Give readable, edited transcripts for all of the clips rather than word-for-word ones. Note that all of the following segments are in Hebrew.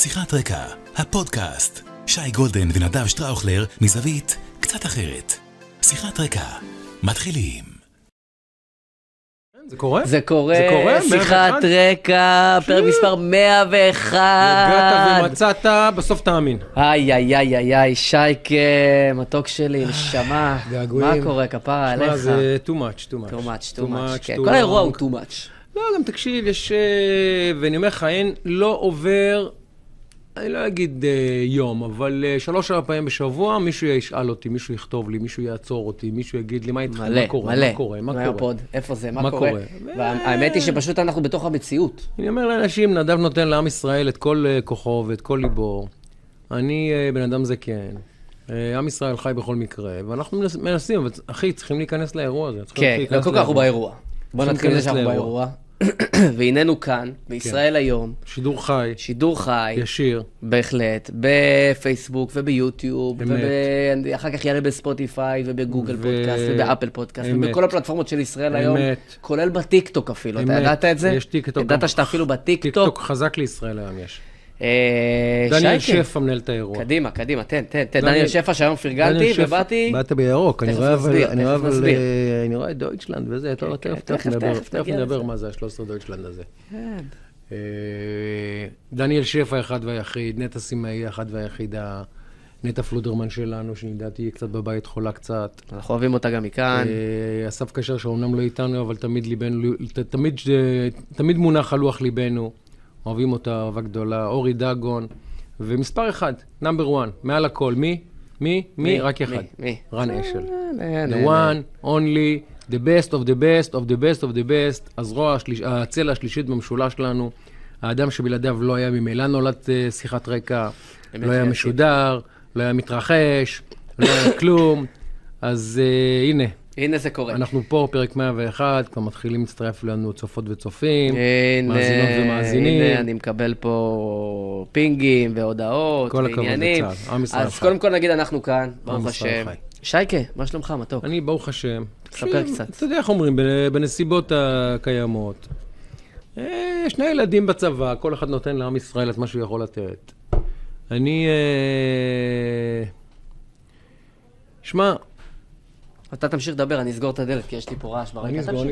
שיחת רקע, הפודקאסט. שי גולדן ונדב שטראוכלר מזווית קצת אחרת. שיחת רקע, מתחילים. זה קורה? זה קורה, שיחת רקע, פרק מספר 101. הגעת ומצאת, בסוף תאמין. איי, שייקה, מתוק שלי, נשמה. מה קורה, כפרה עליך? זה too much. כל האירוע הוא too much. לא, גם תקשיב, יש, ואני אומר לך, לא עובר, אני לא אגיד יום, אבל 3 פעמים בשבוע, מישהו ישאל אותי, מישהו יכתוב לי, מישהו יעצור אותי, מישהו יגיד לי, מה איתך, מה קורה? איפה זה, מה קורה? והאמת היא שפשוט אנחנו בתוך המציאות. אני אומר לאנשים, נדב נותן לעם ישראל את כל כוחו ואת כל ליבו. אני בן אדם זה כן. עם ישראל חי בכל מקרה, ואנחנו מנסים, אבל אחי, צריכים להיכנס לאירוע הזה. כן, לא כל כך הוא באירוע. בוא נתחיל לזה שאנחנו באירוע. והננו כאן, בישראל היום. שידור חי. ישיר. בהחלט. בפייסבוק וביוטיוב. ואחר כך יעלה בספוטיפיי ובגוגל פודקאסט ובאפל פודקאסט. ובכל הפלטפורמות של ישראל היום. כולל בטיקטוק אפילו. אתה ידעת את זה? יש טיקטוק. ידעת שאתה אפילו בטיקטוק? טיקטוק חזק לישראל היום יש. דניאל שפע מנהל את האירוע. קדימה, תן. דניאל שפע שהיום פרגנתי ובאתי. באת בירוק, אני רואה את דויטשלנד וזה, תכף נדבר מה זה ה-13 דויטשלנד הזה. דניאל שפע אחד והיחיד, נטע סימאי אחד והיחיד, נטע פלודרמן שלנו, שנדעתי קצת בבית חולה קצת. אנחנו אוהבים אותה גם מכאן. אסף קשר שאומנם לא איתנו, אבל תמיד מונח על לוח ליבנו. אוהבים אותה, אהבה גדולה, אורי דגון, ומספר אחד, נאמבר 1, מעל הכל, מי? רק אחד. רן אשל. The one, only, the best of the best of the best of the best, הזרוע, הצלע השלישית במשולש שלנו, האדם שבלעדיו לא היה ממילא נולד שיחת רקע, לא היה משודר, לא היה מתרחש, לא היה כלום, אז הנה. הנה זה קורה. אנחנו פה, פרק 101, כבר מתחילים להצטרף לנו צופות וצופים, מאזינות ומאזינים. הנה, אני מקבל פה פינגים והודעות ועניינים. אז קודם כל נגיד, אנחנו כאן, ברוך השם. שייקה, מה שלומך, מתוק? אני, ברוך השם. תספר קצת. אתה יודע איך אומרים, בנסיבות הקיימות. שני ילדים בצבא, כל אחד נותן לעם ישראל את מה שהוא יכול לתת. אני... שמע, אתה תמשיך לדבר, אני אסגור את הדלת, כי יש לי פה רעש ברקע. נסגור.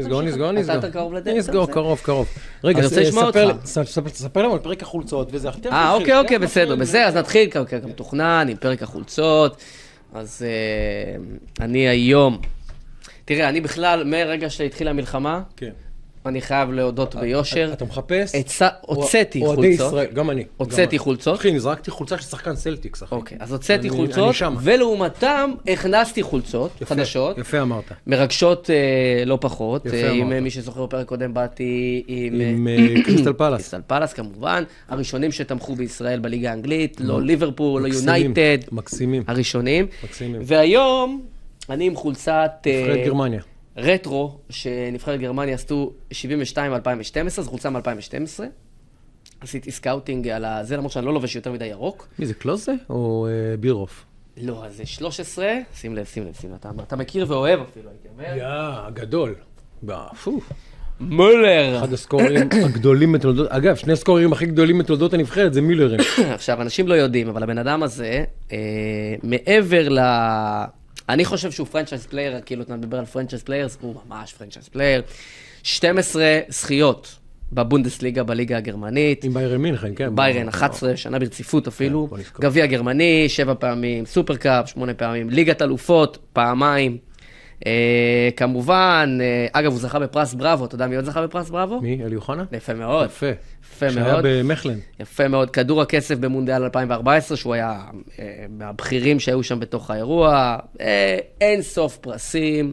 אתה יותר קרוב לדלת? נסגור, קרוב. רגע, ספר לנו על פרק החולצות, וזה... אוקיי, בסדר, אז נתחיל כמתוכנן עם פרק החולצות. אז אני היום... תראה, אני בכלל, מרגע שהתחילה המלחמה, אני חייב להודות ביושר. אתה מחפש? הוצאתי חולצות. אוהדי ישראל, גם אני. הוצאתי חולצות. אחי, נזרקתי חולצה של שחקן סלטיקס, אחי. אוקיי, אז הוצאתי חולצות, ולעומתם הכנסתי חולצות חדשות. יפה אמרת. מרגשות לא פחות. עם מי שזוכר בפרק קודם, באתי עם קריסטל פלאס. קריסטל פלאס, כמובן. הראשונים שתמכו בישראל בליגה האנגלית, לא ליברפול, לא יונייטד. מקסימים. הראשונים. והיום אני עם חולצת... נבחרת גרמניה. רטרו, שנבחרת גרמניה עשו 72 ב-2012, זו חולצה מ-2012. עשיתי סקאוטינג על זה, למרות שאני לא לובש יותר מדי ירוק. מי זה, קלוזה או בירוף? לא, אז זה 13, שים לב, אתה מכיר ואוהב אפילו, הייתי אומר. הגדול. מולר. אחד הסקוררים הגדולים בתולדות, אגב, 2 הסקוררים הכי גדולים בתולדות הנבחרת, זה מילרים. עכשיו, אנשים לא יודעים, אבל הבן אדם הזה, מעבר אני חושב שהוא פרנצ'ייז פלייר, כאילו אתה מדבר על פרנצ'ייז פליירס, הוא ממש פרנצ'ייז פלייר. 12 זכיות בבונדסליגה, בליגה הגרמנית. עם ביירן מינכן, כן. ביירן, 11 שנה ברציפות אפילו. גביע גרמני, 7 פעמים, סופרקאפ, 8 פעמים, ליגת אלופות, פעמיים. כמובן, אגב, הוא זכה בפרס בראבו, אתה יודע מי עוד זכה בפרס בראבו? מי? אלי אוחנה? יפה מאוד. יפה מאוד. שהיה במכלן. יפה מאוד. כדור הכסף במונדיאל 2014, שהוא היה מהבכירים שהיו שם בתוך האירוע. אין סוף פרסים.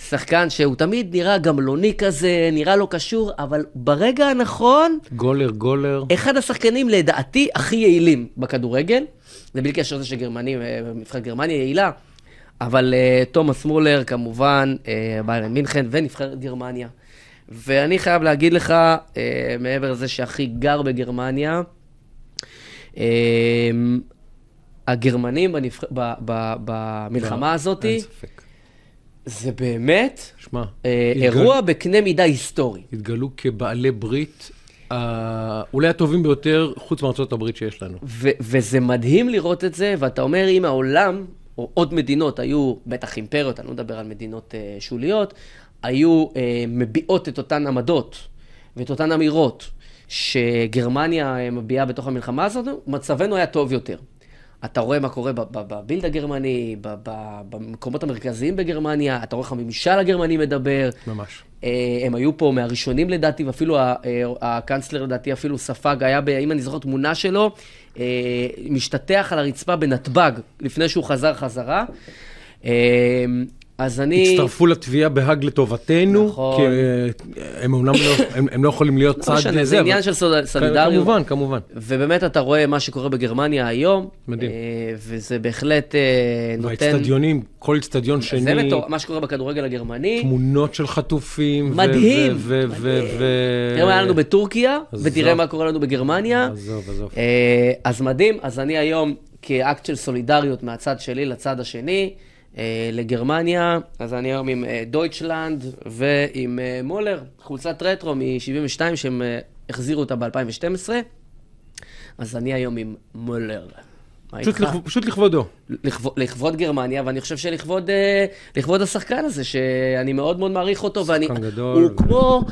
שחקן שהוא תמיד נראה גמלוני כזה, נראה לא קשור, אבל ברגע הנכון... גולר. אחד השחקנים לדעתי הכי יעילים בכדורגל. זה בלי קשר לזה שגרמני, מבחרת גרמניה יעילה. אבל תומאס מולר, כמובן, ביירן מינכן ונבחרת גרמניה. ואני חייב להגיד לך, מעבר לזה שהכי גר בגרמניה, הגרמנים במלחמה הזאת, זה באמת אירוע בקנה מידה היסטורי. התגלו כבעלי ברית אולי הטובים ביותר, חוץ מארצות הברית שיש לנו. וזה מדהים לראות את זה, ואתה אומר, אם העולם, או עוד מדינות, היו בטח אימפריות, אני לא מדבר על מדינות שוליות, היו מביעות את אותן עמדות, ואת אותן אמירות, שגרמניה מביעה בתוך המלחמה הזאת, מצבנו היה טוב יותר. אתה רואה מה קורה בבילד הגרמני, במקומות המרכזיים בגרמניה, אתה רואה איך הממשל הגרמני מדבר. ממש. הם היו פה מהראשונים לדעתי, ואפילו הקנצלר לדעתי אפילו ספג, היה, אם אני זוכר תמונה שלו, משתטח על הרצפה בנתב"ג, לפני שהוא חזרה. אז אני... הצטרפו לתביעה בהאג לטובתנו, נכון. כי הם לא יכולים להיות צד לזה. זה עניין של סולידריות. כמובן. ובאמת אתה רואה מה שקורה בגרמניה היום. מדהים. וזה בהחלט נותן... והאצטדיונים, כל אצטדיון שני... זה מה שקורה בכדורגל הגרמני. תמונות של חטופים. מדהים. תראה מה היה לנו בטורקיה, עזוב. ותראה מה קורה לנו בגרמניה. עזוב. אז מדהים. אז אני היום, כאקט של סולידריות מהצד שלי לצד השני, לגרמניה, אז אני היום עם דויטשלנד ועם מולר, חולצת רטרו מ-72 שהם החזירו אותה ב-2012, אז אני היום עם מולר. פשוט לכבודו. לכבוד גרמניה, ואני חושב שלכבוד השחקן הזה, שאני מאוד מאוד מעריך אותו, שחקן גדול. הוא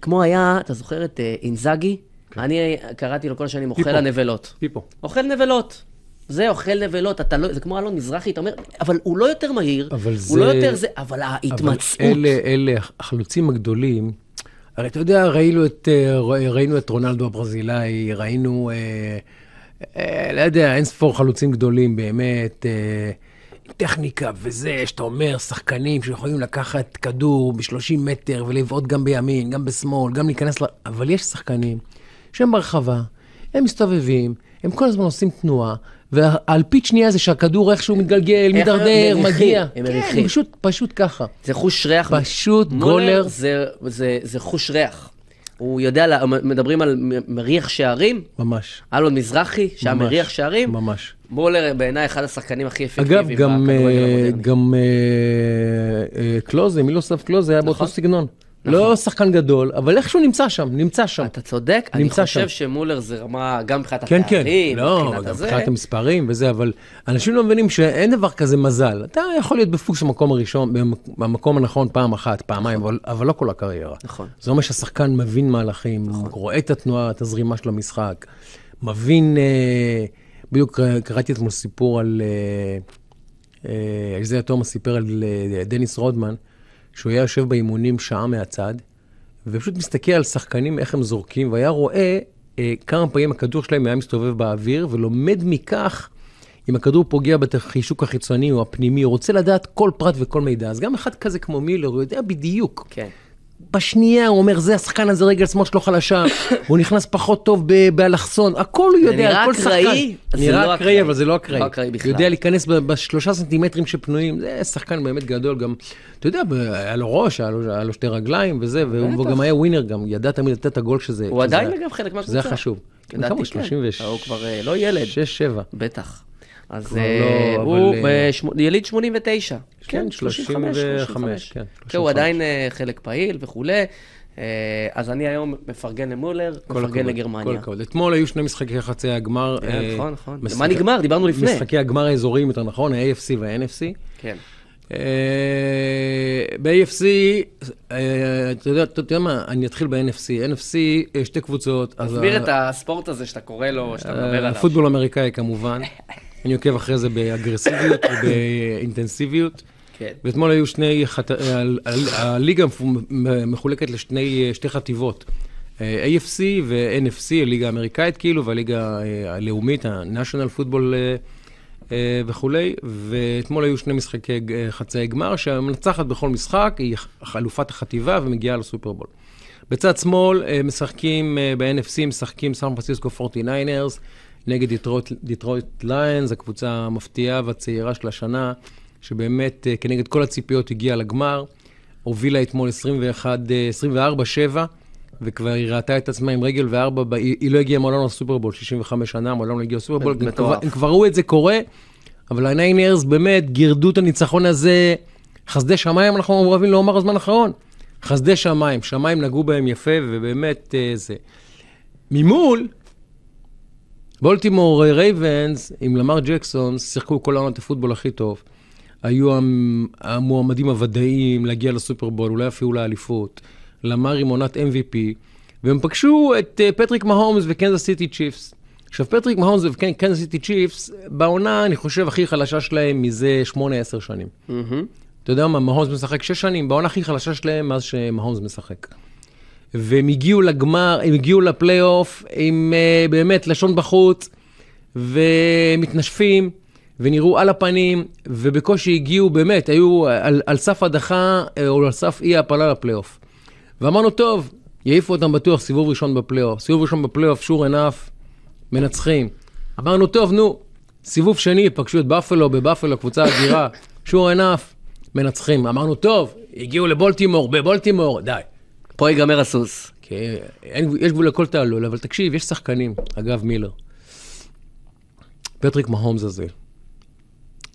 כמו היה, אתה זוכר את אינזאגי? אני קראתי לו כל השנים אוכל הנבלות. פיפו. אוכל נבלות. זה אוכל נבלות, זה כמו אלון מזרחי, אתה אומר, אבל הוא לא יותר מהיר, הוא לא יותר זה, אבל ההתמצאות. אלה החלוצים הגדולים, הרי אתה יודע, ראינו את רונלדו הברזילאי, ראינו, לא יודע, אין ספור חלוצים גדולים באמת, טכניקה וזה, שאתה אומר, שחקנים שיכולים לקחת כדור ב-30 מטר ולבעוט גם בימין, גם בשמאל, גם להיכנס אבל יש שחקנים שהם ברחבה, הם מסתובבים, הם כל הזמן עושים תנועה, והאלפית שנייה זה שהכדור איכשהו מתגלגל, מדרדר, מגיע. הם מריחים. פשוט ככה. זה חוש ריח. פשוט גולר. זה חוש ריח. הוא יודע, מדברים על מריח שערים. ממש. אלון מזרחי, שהיה מריח שערים. ממש. מולר בעיניי אחד השחקנים הכי אפקטיביים. אגב, גם קלוזה, מילוסלב קלוזה היה באותו סגנון. לא שחקן גדול, אבל איכשהו נמצא שם. אתה צודק, אני חושב שמולר זה רמה גם מבחינת התארים, כן, לא, גם מבחינת המספרים וזה, אבל אנשים לא מבינים שאין דבר כזה מזל. אתה יכול להיות בפוקס במקום הראשון, במקום הנכון פעם אחת, פעמיים, אבל לא כל הקריירה. נכון. זה אומר שהשחקן מבין מהלכים, רואה את התנועה, את הזרימה של המשחק, מבין, בדיוק קראתי אתמול סיפור על, זה תומאס סיפר על דניס רודמן, שהוא היה יושב באימונים שעה מהצד, ופשוט מסתכל על שחקנים איך הם זורקים, והיה רואה כמה פעמים הכדור שלהם היה מסתובב באוויר, ולומד מכך אם הכדור פוגע בחישוק החיצוני או הפנימי, הוא רוצה לדעת כל פרט וכל מידע. אז גם אחד כזה כמו מילר, הוא יודע בדיוק. כן. בשנייה הוא אומר, זה השחקן הזה רגל שמאל שלו חלשה, הוא נכנס פחות טוב באלכסון, הכל הוא יודע, הכל שחקן. נראה אקראי, אבל זה לא אקראי. הוא יודע להיכנס ב3 סנטימטרים שפנויים, זה שחקן באמת גדול גם, אתה יודע, היה לו ראש, היה לו 2 רגליים וזה, והוא גם היה ווינר גם, ידע תמיד לתת את הגול שזה... הוא עדיין אגב חלק מהקבוצה. זה היה חשוב. כמה 36? הוא כבר לא ילד. 6-7. בטח. אז הוא יליד 89. כן, 35. כן, הוא עדיין חלק פעיל וכו'. אז אני היום מפרגן למולר, מפרגן לגרמניה. אתמול היו 2 משחקי חצי הגמר. נכון. מה נגמר? דיברנו לפני. משחקי הגמר האזוריים יותר נכון, ה-AFC וה-NFC. כן. ב-AFC, אתה יודע מה, אני אתחיל ב-NFC. NFC, 2 קבוצות. תסביר את הספורט הזה שאתה קורא לו, שאתה מדבר עליו. פוטבול אמריקאי כמובן. אני עוקב אחרי זה באגרסיביות ובאינטנסיביות. כן. ואתמול היו הליגה מחולקת לשתי חטיבות. AFC ו-NFC, הליגה האמריקאית כאילו, והליגה הלאומית, ה-National Football וכו'. ואתמול היו 2 משחקי חצי גמר, שהמנצחת בכל משחק היא חלופת החטיבה ומגיעה לסופרבול. בצד שמאל משחקים ב-NFC, משחקים סן פרנסיסקו 49ers, נגד דיטרויט ליונס, הקבוצה המפתיעה והצעירה של השנה, שבאמת כנגד כל הציפיות הגיעה לגמר, הובילה אתמול 24-7, וכבר היא ראתה את עצמה עם רגל ו4, היא לא הגיעה מעולם לסופרבול, 65 שנה, מעולם לא הגיעה לסופרבול, הם כבר ראו את זה קורה, אבל הניינרס באמת גירדו את הניצחון הזה, חסדי שמיים, אנחנו אוהבים לומר הזמן האחרון, חסדי שמיים, שמיים נגעו בהם יפה, ובאמת זה. ממול, בולטימור רייבנס עם למר ג'קסון שיחקו כל העונת הפוטבול הכי טוב. היו המועמדים הוודאיים להגיע לסופרבול, אולי אפילו לאליפות. למר עם עונת MVP, והם פגשו את פטריק מהומס וקנזס סיטי צ'יפס. עכשיו, פטריק מהומס וקנזס סיטי צ'יפס, בעונה, אני חושב, הכי חלשה שלהם מזה 8-10 שנים. אתה יודע מה, מהומס משחק 6 שנים, בעונה הכי חלשה שלהם מאז שמהומס משחק. והם הגיעו לגמר, הם הגיעו לפלייאוף עם באמת לשון בחוץ, ומתנשפים, ונראו על הפנים, ובקושי הגיעו באמת, היו על סף הדחה, או על סף אי הפלה לפלייאוף. ואמרנו, טוב, יעיפו אותם בטוח סיבוב ראשון בפלייאוף. סיבוב ראשון בפלייאוף, sure enough, מנצחים. אמרנו, טוב, נו, סיבוב שני, פגשו את בפלו, בבפלו, קבוצה אדירה, sure enough, מנצחים. אמרנו, טוב, הגיעו לבולטימור, בבולטימור, די. פה ייגמר הסוס. יש גבול לכל תעלול, אבל תקשיב, יש שחקנים, אגב מילר. פטריק מהומס הזה.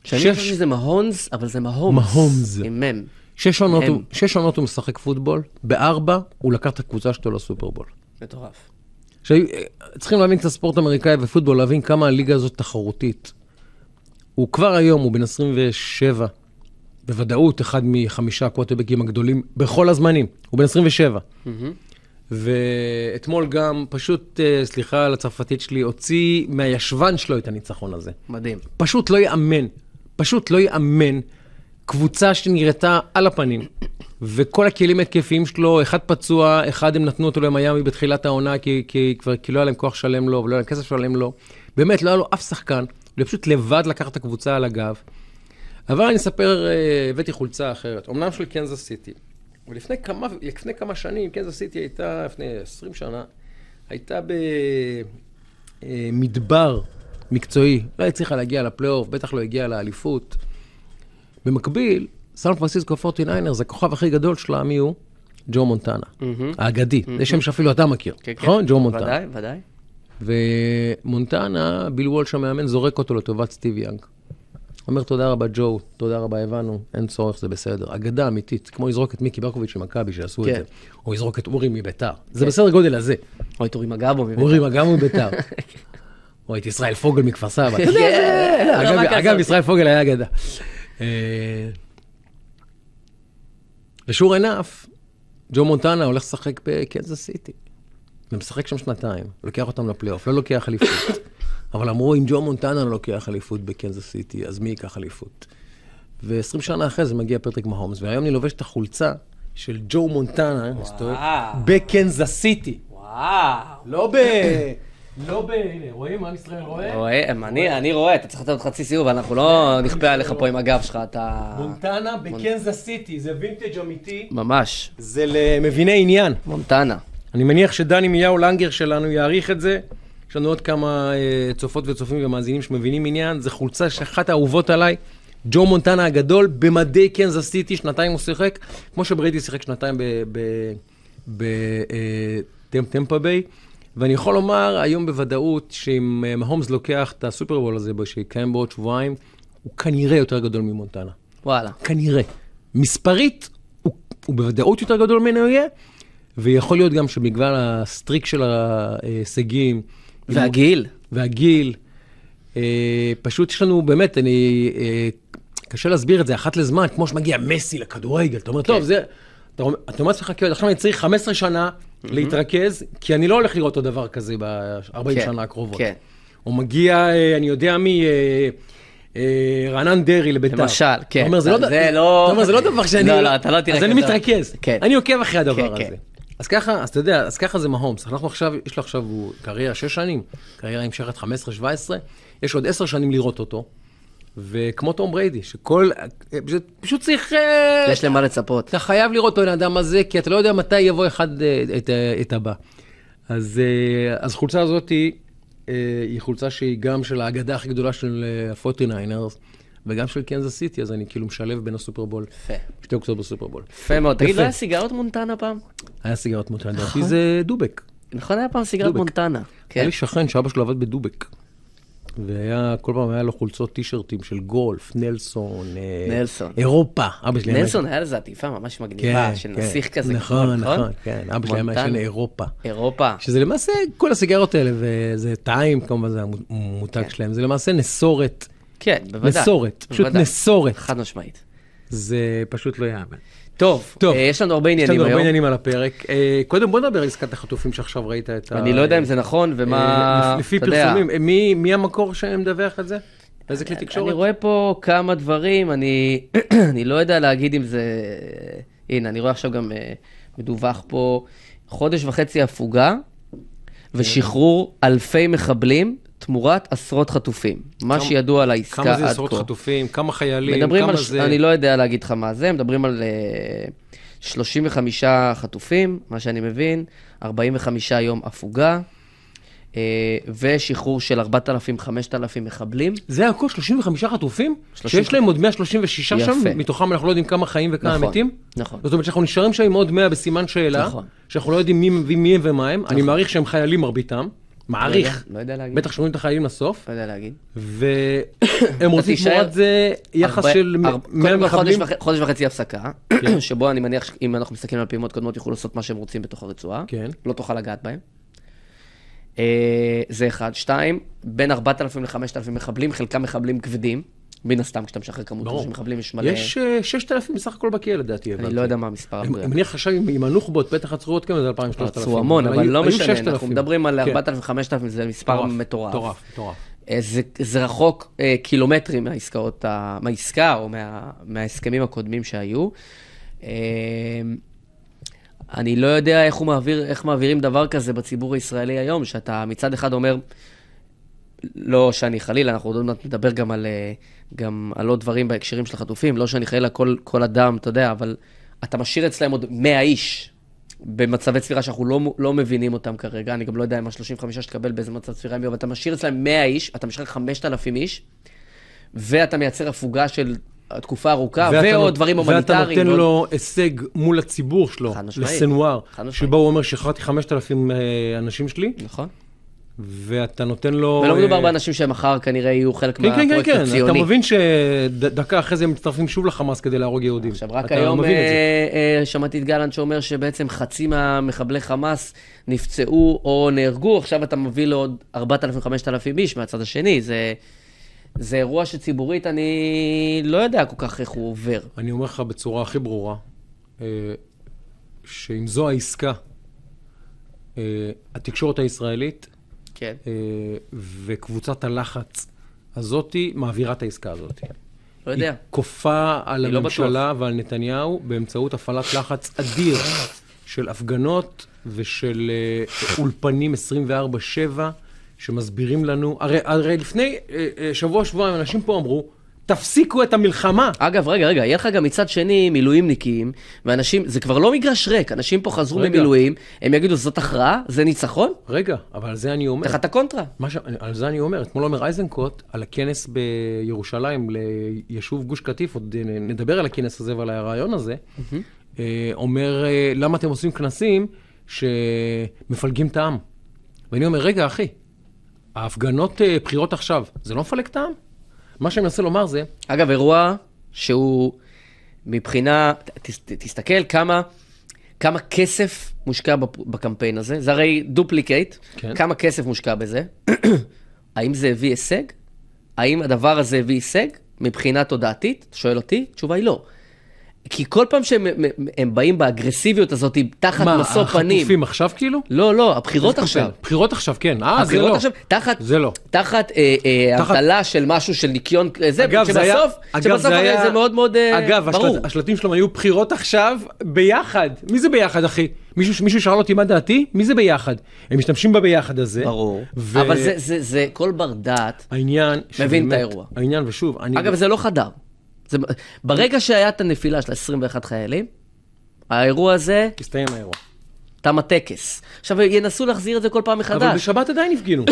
שאני חושב שזה מהונס, אבל זה מהומס. מהומס. עם מם. 6 עונות הוא משחק פוטבול, ב4 הוא לקח את הקבוצה שלו לסופרבול. מטורף. עכשיו, צריכים להבין את הספורט האמריקאי ופוטבול, להבין כמה הליגה הזאת תחרותית. הוא כבר היום, הוא בן 27, בוודאות אחד מ5 הקווטרבקים הגדולים בכל הזמנים. הוא בן 27. ואתמול גם פשוט, סליחה על הצרפתית שלי, הוציא מהישבן שלו את הניצחון הזה. מדהים. פשוט לא יאמן. קבוצה שנראתה על הפנים, וכל הכלים התקפיים שלו, אחד פצוע, אחד הם נתנו אותו למיימי בתחילת העונה, כי לא היה להם כוח שלם לו, ולא היה להם כסף שלם לו. באמת, לא היה לו אף שחקן, הוא פשוט לבד לקח את הקבוצה על הגב. אבל אני אספר, הבאתי חולצה אחרת, אמנם של קנזס סיטי. ולפני כמה שנים, קנזס סיטי הייתה, לפני 20 שנה, הייתה במדבר מקצועי. לא הצליחה להגיע לפלייאוף, בטח לא הגיעה לאליפות. במקביל, סן פרנסיסקו 49ers, הכוכב הכי גדול שלה, מי הוא? ג'ו מונטנה, האגדי. זה שם שאפילו אתה מכיר, נכון? ג'ו מונטנה. ודאי. ומונטנה, ביל וולש המאמן, זורק אותו לטובת סטיב יאנג. אומר, תודה רבה ג'ו, תודה רבה הבנו, אין צורך, זה בסדר. אגדה אמיתית, כמו לזרוק את מיקי ברקוביץ' ממכבי שעשו את זה, או לזרוק את אורי מביתר. זה בסדר גודל הזה. או את אורי מגבו מביתר. אורי מגבו מביתר. או את ישראל פוגל מכפר סבא. אגב, ישראל פוגל היה אגדה. ושור ענף, ג'ו מונטנה הולך לשחק בקנזס סיטי. ומשחק שם 2 לוקח אותם לפלייאוף, לא לוקח אליפות. אבל אמרו, אם ג'ו מונטנה לא לוקח אליפות בקנזס סיטי, אז מי ייקח אליפות? ו20 שנה אחרי זה מגיע פטריק מהומס, והיום אני לובש את החולצה של ג'ו מונטנה, בקנזס סיטי. וואו. לא רואים מה ישראל רואה? אני רואה, אתה צריך לתת חצי סיבוב, אנחנו לא נכפה עליך פה עם הגב שלך, אתה... מונטנה בקנזס סיטי, זה וינטג' אמיתי. ממש. זה למביני עניין. מונטנה. אני מניח שדני מיהו לנגר שלנו יעריך את זה. יש לנו עוד כמה צופות וצופים ומאזינים שמבינים עניין. זה חולצה שאחת האהובות עליי. ג'ו מונטנה הגדול במדי קנזס סיטי, 2 הוא שיחק, כמו שבריידי שיחק 2 בטמפה ביי. ואני יכול לומר היום בוודאות שאם מהומס לוקח את הסופרבול הזה שיקיים בעוד שבועיים, הוא כנראה יותר גדול ממונטנה. וואלה. כנראה. מספרית, הוא בוודאות יותר גדול ממנו יהיה, ויכול להיות גם שבגלל הסטריק של ההישגים. והגיל. פשוט יש לנו, באמת, קשה להסביר את זה אחת לזמן, כמו שמגיע מסי לכדורגל. אתה אומר, טוב, זה... אתה אומר לעצמך, עכשיו אני צריך 15 שנה להתרכז, כי אני לא הולך לראות אותו דבר כזה ב-40 שנה הקרובות. הוא מגיע, אני יודע רענן דרי לביתר. למשל, כן. אתה אומר, זה לא דבר שאני... לא, אתה לא תראה. אז אני מתרכז. אני עוקב אחרי הדבר הזה. אז ככה, אז אתה יודע, אז ככה זה מהומס. אנחנו עכשיו, יש לו עכשיו, הוא קריירה 6 שנים, קריירה המשכת 15-17, יש עוד 10 שנים לראות אותו. וכמו תום בריידי, שכל, פשוט צריך... יש למה לצפות. אתה חייב לראות את האדם הזה, כי אתה לא יודע מתי יבוא אחד את הבא. אז חולצה הזאת היא חולצה שהיא גם של האגדה הכי גדולה של ה-49ers, וגם של קנזס סיטי, אז אני כאילו משלב בין הסופרבול. יפה. 2 קבוצות בסופרבול. יפה מאוד. תגיד, לא היה סיגרות מונטנה פעם? היה סיגרות מונטנה. דעתי זה דובק. נכון, היה פעם סיגרות מונטנה. היה לי שכן שאבא שלו עבד בדובק. וכל פעם היה לו חולצות טישרטים של גולף, נלסון, אירופה. נלסון היה לזה עטיפה ממש מגניבה, של נסיך כזה. נכון, כן. אבא שלי היה מעשן אירופה. אירופה. שזה למעשה, כל הסיגרות האלה, וזה טיים, כמובן זה המותג שלהם, זה למעשה נסורת. כן, בוודאי. נסורת, פשוט נסורת. חד משמעית. זה פשוט לא יאמן. טוב, יש לנו הרבה עניינים היום. יש לנו הרבה עניינים על הפרק. קודם בוא נדבר על עסקת החטופים שעכשיו ראית את ה... אני לא יודע אם זה נכון ומה... לפי פרסומים, מי המקור שמדווח את זה? איזה כלי תקשורת? אני רואה פה כמה דברים, אני לא יודע להגיד אם זה... הנה, אני רואה עכשיו גם מדווח פה 1.5 חודש הפוגה, ושחרור אלפי מחבלים תמורת עשרות חטופים. מה שידוע על העסקה עד כה. כמה זה עשרות חטופים? כמה חיילים? כמה זה... אני לא יודע להגיד לך מה זה, מדברים על 35 חטופים, מה שאני מבין, 45 יום הפוגה, ושחרור של 4,000-5,000 מחבלים. זה הכל 35 חטופים? שיש להם עוד 136 שם? מתוכם אנחנו לא יודעים כמה חיים וכמה מתים? נכון. זאת אומרת שאנחנו נשארים שם עם עוד 100 בסימן שאלה, שאנחנו לא יודעים מי הם ומה הם. אני מעריך שהם חיילים מרביתם. מעריך. לא יודע להגיד. בטח שומעים את החיילים לסוף. לא יודע להגיד. והם רוצים תמורת זה יחס של 100 מחבלים. 1.5 חודש הפסקה, שבו אני מניח שאם אנחנו מסתכלים על פעימות קודמות, יוכלו לעשות מה שהם רוצים בתוך הרצועה. לא תוכל לגעת בהם. זה 1. 2, בין 4,000 ל-5,000 מחבלים, חלקם מחבלים כבדים. בין הסתם, כשאתה משחרר כמות של מחבלים, יש מלא... יש 6,000 בסך הכל בכלא, לדעתי. אני לא יודע מה המספר. אני מניח עכשיו עם הנוח'בות, בטח הצרורות כמה זה 2,000-3,000. רצו המון, אבל לא משנה, אנחנו מדברים על 4,000-5,000, זה מספר מטורף. מטורף. זה רחוק קילומטרים מהעסקה, או מההסכמים הקודמים שהיו. אני לא יודע איך מעבירים דבר כזה בציבור הישראלי היום, שאתה מצד אחד אומר, לא שאני חלילה, אנחנו עוד מעט נדבר גם על עוד דברים בהקשרים של החטופים, לא שאני חלילה כל אדם, אתה יודע, אבל אתה משאיר אצלהם עוד 100 איש במצבי צפירה שאנחנו לא מבינים אותם כרגע, אני גם לא יודע אם ה-35 שתקבל באיזה מצב צפירה, אבל אתה משאיר אצלהם 100 איש, אתה משאיר 5,000 איש, ואתה מייצר הפוגה של תקופה ארוכה, ועוד דברים הומניטריים. ואתה נותן לו הישג מול הציבור שלו, לסנואר, שבו הוא אומר שחררתי 5,000 אנשים שלי. נכון. ואתה נותן לו... ולא מדובר באנשים שמחר כנראה יהיו חלק מהפרויקט הציוני. אתה מבין שדקה אחרי זה הם מצטרפים שוב לחמאס כדי להרוג יהודים. עכשיו, רק היום שמעתי את גלנט שאומר שבעצם חצי מהמחבלי חמאס נפצעו או נהרגו, עכשיו אתה מביא לו עוד 4,000-5,000 איש מהצד השני. זה אירוע שציבורית אני לא יודע כל כך איך הוא עובר. אני אומר לך בצורה הכי ברורה, שאם זו העסקה, התקשורת הישראלית, כן. וקבוצת הלחץ הזאת מעבירה את העסקה הזאת. לא יודע. היא כופה על הממשלה ועל נתניהו באמצעות הפעלת לחץ אדיר של הפגנות ושל אולפנים 24/7 שמסבירים לנו. הרי לפני שבוע-שבועיים אנשים פה אמרו, תפסיקו את המלחמה. אגב, רגע, יהיה לך גם מצד שני מילואימניקים, ואנשים, זה כבר לא מגרש ריק, אנשים פה חזרו במילואים, הם יגידו, זאת הכרעה? זה ניצחון? רגע, אבל על זה אני אומר. תחת הקונטרה. על זה אני אומר. אתמול אומר אייזנקוט, על הכנס בירושלים ליישוב גוש קטיף, עוד נדבר על הכנס הזה ועל הרעיון הזה, אומר, למה אתם עושים כנסים שמפלגים את העם? ואני אומר, רגע, אחי, ההפגנות בחירות עכשיו, זה לא מפלג את העם? מה שאני מנסה לומר זה... אגב, אירוע שהוא מבחינה... תסתכל כמה כסף מושקע בקמפיין הזה. זה הרי דופליקייט. כן. כמה כסף מושקע בזה. האם זה הביא הישג? האם הדבר הזה הביא הישג? מבחינה תודעתית? אתה שואל אותי? התשובה היא לא. כי כל פעם שהם באים באגרסיביות הזאת, תחת משוא פנים... מה, החטופים עכשיו כאילו? לא, הבחירות עכשיו. בחירות עכשיו, כן. זה לא. תחת הבטלה של משהו של ניקיון, שבסוף זה מאוד מאוד ברור. אגב, השלטים שלהם היו בחירות עכשיו ביחד. מי זה ביחד, אחי? מישהו שאל אותי מה דעתי? מי זה ביחד? הם משתמשים בביחד הזה. ברור. אבל זה כל בר דעת מבין את האירוע. העניין, ושוב... אגב, זה לא חדר. ברגע שהיה את הנפילה של 21 חיילים, האירוע הזה... הסתיים האירוע. תם הטקס. עכשיו, ינסו להחזיר את זה כל פעם מחדש. אבל בשבת עדיין הפגינו.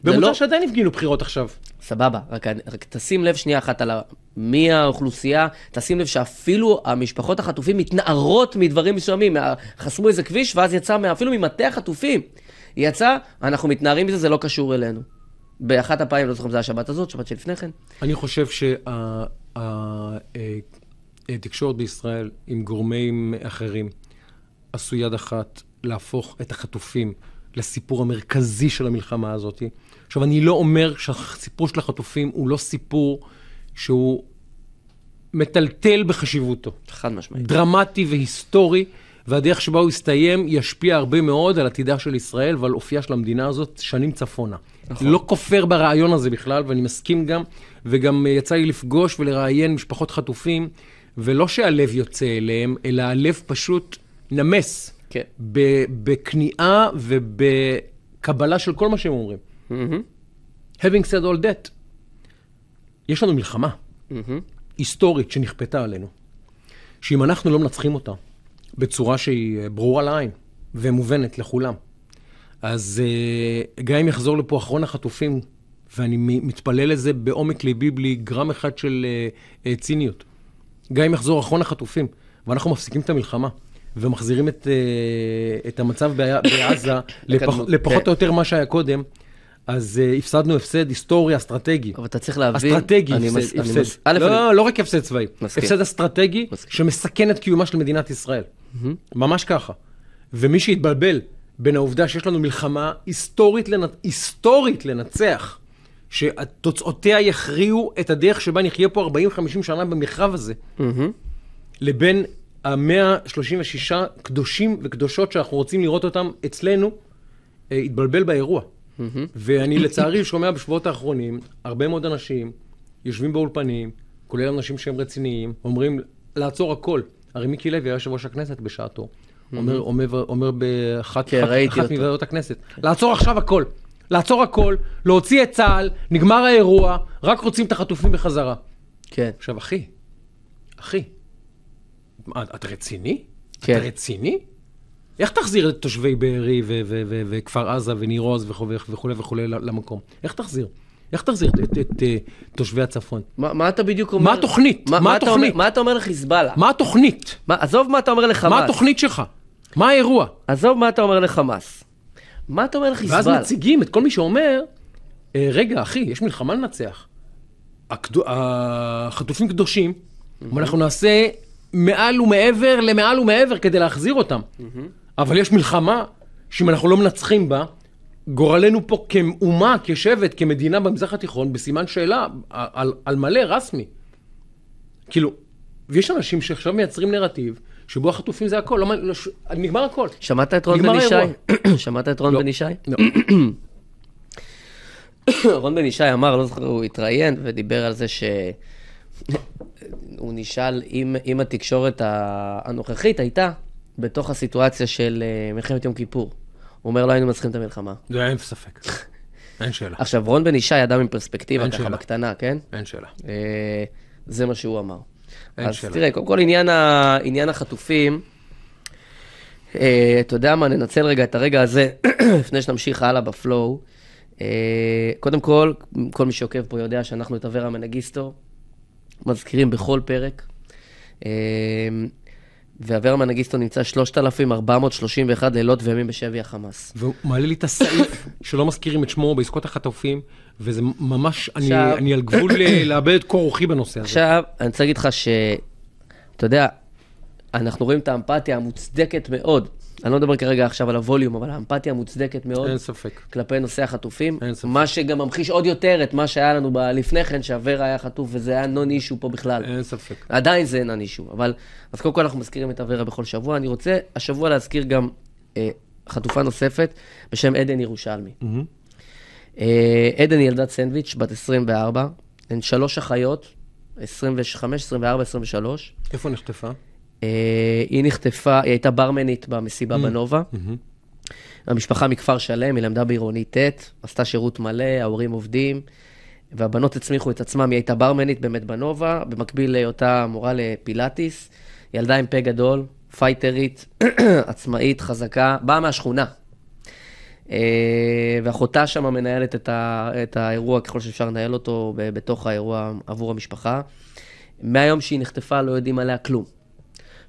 במוצא שעדיין הפגינו בחירות עכשיו. סבבה, רק תשים לב שנייה אחת על מי האוכלוסייה, תשים לב שאפילו המשפחות החטופים מתנערות מדברים מסוימים, חסמו איזה כביש, ואז יצא אפילו ממטה החטופים. יצא, אנחנו מתנערים מזה, זה לא קשור אלינו. באחת הפעמים, לא זוכר אם זה השבת הזאת, שבת שלפני כן. אני חושב שהתקשורת בישראל עם גורמים אחרים עשו יד אחת להפוך את החטופים לסיפור המרכזי של המלחמה הזאת. עכשיו, אני לא אומר שהסיפור של החטופים הוא לא סיפור שהוא מטלטל בחשיבותו. חד משמעית. דרמטי והיסטורי, והדרך שבה הוא יסתיים ישפיע הרבה מאוד על עתידה של ישראל ועל אופייה של המדינה הזאת שנים צפונה. נכון. לא כופר ברעיון הזה בכלל, ואני מסכים גם, וגם יצא לי לפגוש ולראיין משפחות חטופים, ולא שהלב יוצא אליהם, אלא הלב פשוט נמס. כן. בכניעה ובקבלה של כל מה שהם אומרים. Having said all that, יש לנו מלחמה היסטורית שנכפתה עלינו, שאם אנחנו לא מנצחים אותה בצורה שהיא ברורה לעין ומובנת לכולם, אז גם אם יחזור לפה אחרון החטופים, ואני מתפלל לזה בעומק ליבי בלי גרם אחד של ציניות, גם אם יחזור אחרון החטופים, ואנחנו מפסיקים את המלחמה, ומחזירים את המצב בעזה לפחות או יותר מה שהיה קודם, אז הפסדנו הפסד היסטורי, אסטרטגי. אבל אתה צריך להבין... אסטרטגי, הפסד. לא רק הפסד צבאי. הפסד אסטרטגי שמסכן את קיומה של מדינת ישראל. ממש ככה. ומי שהתבלבל בין העובדה שיש לנו מלחמה היסטורית לנצח, שתוצאותיה יכריעו את הדרך שבה נחיה פה 40-50 שנה במרחב הזה, לבין ה-136 קדושים וקדושות שאנחנו רוצים לראות אותם אצלנו, התבלבל באירוע. ואני לצערי שומע בשבועות האחרונים, הרבה מאוד אנשים יושבים באולפנים, כולל אנשים שהם רציניים, אומרים לעצור הכל. הרי מיקי לוי היה יושב ראש הכנסת בשעתו, אומר באחת מוועדות הכנסת, לעצור עכשיו הכל, לעצור הכל, להוציא את צה"ל, נגמר האירוע, רק רוצים את החטופים בחזרה. כן. עכשיו, אחי, אתה רציני? כן. אתה רציני? איך תחזיר את תושבי בארי וכפר עזה וניר עוז וכו' למקום? איך תחזיר? איך תחזיר את תושבי הצפון? מה אתה בדיוק אומר? מה התוכנית? מה אתה אומר לחיזבאללה? מה התוכנית? עזוב מה אתה אומר לחמאס. מה התוכנית שלך? מה האירוע? עזוב מה אתה אומר לחמאס. מה אתה אומר לחיזבאללה? ואז מציגים את כל מי שאומר, רגע, אחי, יש מלחמה לנצח. החטופים קדושים, ואנחנו נעשה מעל ומעבר כדי להחזיר אותם. אבל יש מלחמה שאם אנחנו לא מנצחים בה, גורלנו פה כאומה, כשבט, כמדינה במזרח התיכון, בסימן שאלה על מלא רסמי. כאילו, ויש אנשים שעכשיו מייצרים נרטיב, שבו החטופים זה הכל, נגמר הכל. שמעת את רון בן ישי? שמעת את רון בן ישי? לא. רון בן ישי אמר, לא זוכר, הוא התראיין ודיבר על זה הוא נשאל אם התקשורת הנוכחית הייתה בתוך הסיטואציה של מלחמת יום כיפור. הוא אומר, לא היינו מצליחים את המלחמה. זה אין ספק. אין שאלה. עכשיו, רון בן ישי אדם עם פרספקטיבה, ככה בקטנה, כן? אין שאלה. זה מה שהוא אמר. אין שאלה. אז תראה, קודם כל עניין החטופים, אתה יודע מה, ננצל רגע את הרגע הזה, לפני שנמשיך הלאה בפלואו. קודם כל מי שעוקב פה יודע שאנחנו את אברה מנגיסטו, מזכירים בכל פרק, ואברה מנגיסטו נמצא 3,431 לילות וימים בשבי החמאס. והוא מעלה לי את הסעיף שלא מזכירים את שמו בעסקות החטופים, וזה ממש, אני על גבול לאבד את קור רוחי בנושא הזה. עכשיו, אני רוצה להגיד לך אתה יודע, אנחנו רואים את האמפתיה המוצדקת מאוד, אני לא מדבר כרגע עכשיו על הווליום, אבל האמפתיה המוצדקת מאוד. אין ספק. כלפי נושא החטופים. אין ספק. מה שגם ממחיש עוד יותר את מה שהיה לנו לפני כן, שאברה היה חטוף, וזה היה נון אישו פה בכלל. אין ספק. עדיין זה נון אישו. אבל, אז קודם כל אנחנו מזכירים את אברה בכל שבוע. אני רוצה השבוע להזכיר גם חטופה נוספת, בשם עדן ירושלמי. עדן היא ילדת סנדוויץ', בת 24, הן 3 אחיות, 25, 24, 23. איפה נחטפה? היא נחטפה, היא הייתה ברמנית במסיבה בנובה. המשפחה מכפר שלם, היא למדה בעירוני ט', עשתה שירות מלא, ההורים עובדים, והבנות הצמיחו את עצמם, היא הייתה ברמנית באמת בנובה, במקביל להיותה מורה לפילאטיס, ילדה עם פה גדול, פייטרית, עצמאית, חזקה, באה מהשכונה. ואחותה שם מנהלת את האירוע, ככל שאפשר לנהל אותו בתוך האירוע עבור המשפחה. מהיום שהיא נחטפה לא יודעים עליה כלום.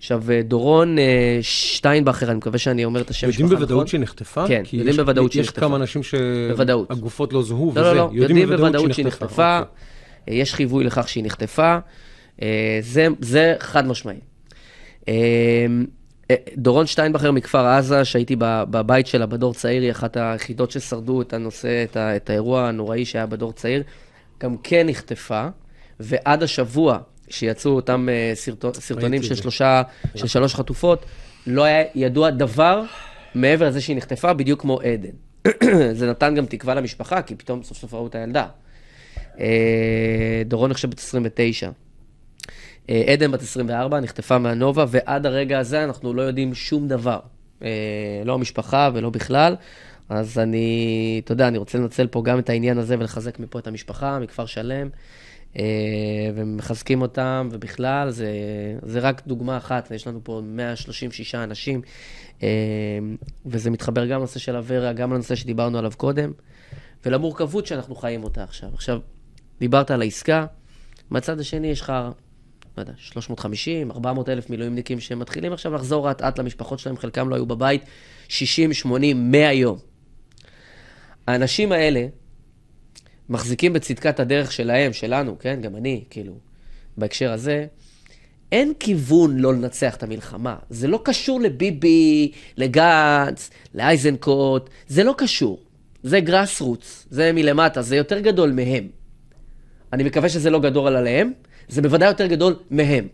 עכשיו, דורון שטיינבכר, אני מקווה שאני אומר את השם משפחה נכון. יודעים בוודאות שהיא נחטפה? כן, יודעים בוודאות שהיא נחטפה. יש כמה אנשים שהגופות לא זוהו וזה. לא, יודעים בוודאות שהיא נחטפה. יש חיווי לכך שהיא נחטפה. זה חד משמעי. דורון שטיינבכר מכפר עזה, שהייתי בבית שלה בדור צעיר, היא אחת היחידות ששרדו את הנושא, את האירוע הנוראי שהיה בדור צעיר, גם כן נחטפה, ועד השבוע שיצאו אותם סרטונים של 3 חטופות, לא היה ידוע דבר מעבר לזה שהיא נחטפה, בדיוק כמו עדן. זה נתן גם תקווה למשפחה, כי פתאום סוף סוף ראו את הילדה. דורון נחשב בת 29. עדן בת 24, נחטפה מהנובה, ועד הרגע הזה אנחנו לא יודעים שום דבר. לא המשפחה ולא בכלל. אז אתה יודע, אני רוצה לנצל פה גם את העניין הזה ולחזק מפה את המשפחה, מכפר שלם, ומחזקים אותם, ובכלל זה רק דוגמה אחת, יש לנו פה 136 אנשים, וזה מתחבר גם לנושא של הוורה, גם לנושא שדיברנו עליו קודם, ולמורכבות שאנחנו חיים אותה עכשיו. עכשיו, דיברת על העסקה, מהצד השני יש לך, לא יודע, 350, 400 אלף מילואימניקים שמתחילים עכשיו לחזור רעת למשפחות שלהם, חלקם לא היו בבית, 60, 80, 100 יום. האנשים האלה מחזיקים בצדקת הדרך שלהם, שלנו, כן, גם אני, כאילו, בהקשר הזה, אין כיוון לא לנצח את המלחמה. זה לא קשור לביבי, לגנץ, לאייזנקוט, זה לא קשור. זה גראס רוץ, זה מלמטה, זה יותר גדול מהם. אני מקווה שזה לא גדול עליהם, זה בוודאי יותר גדול מהם.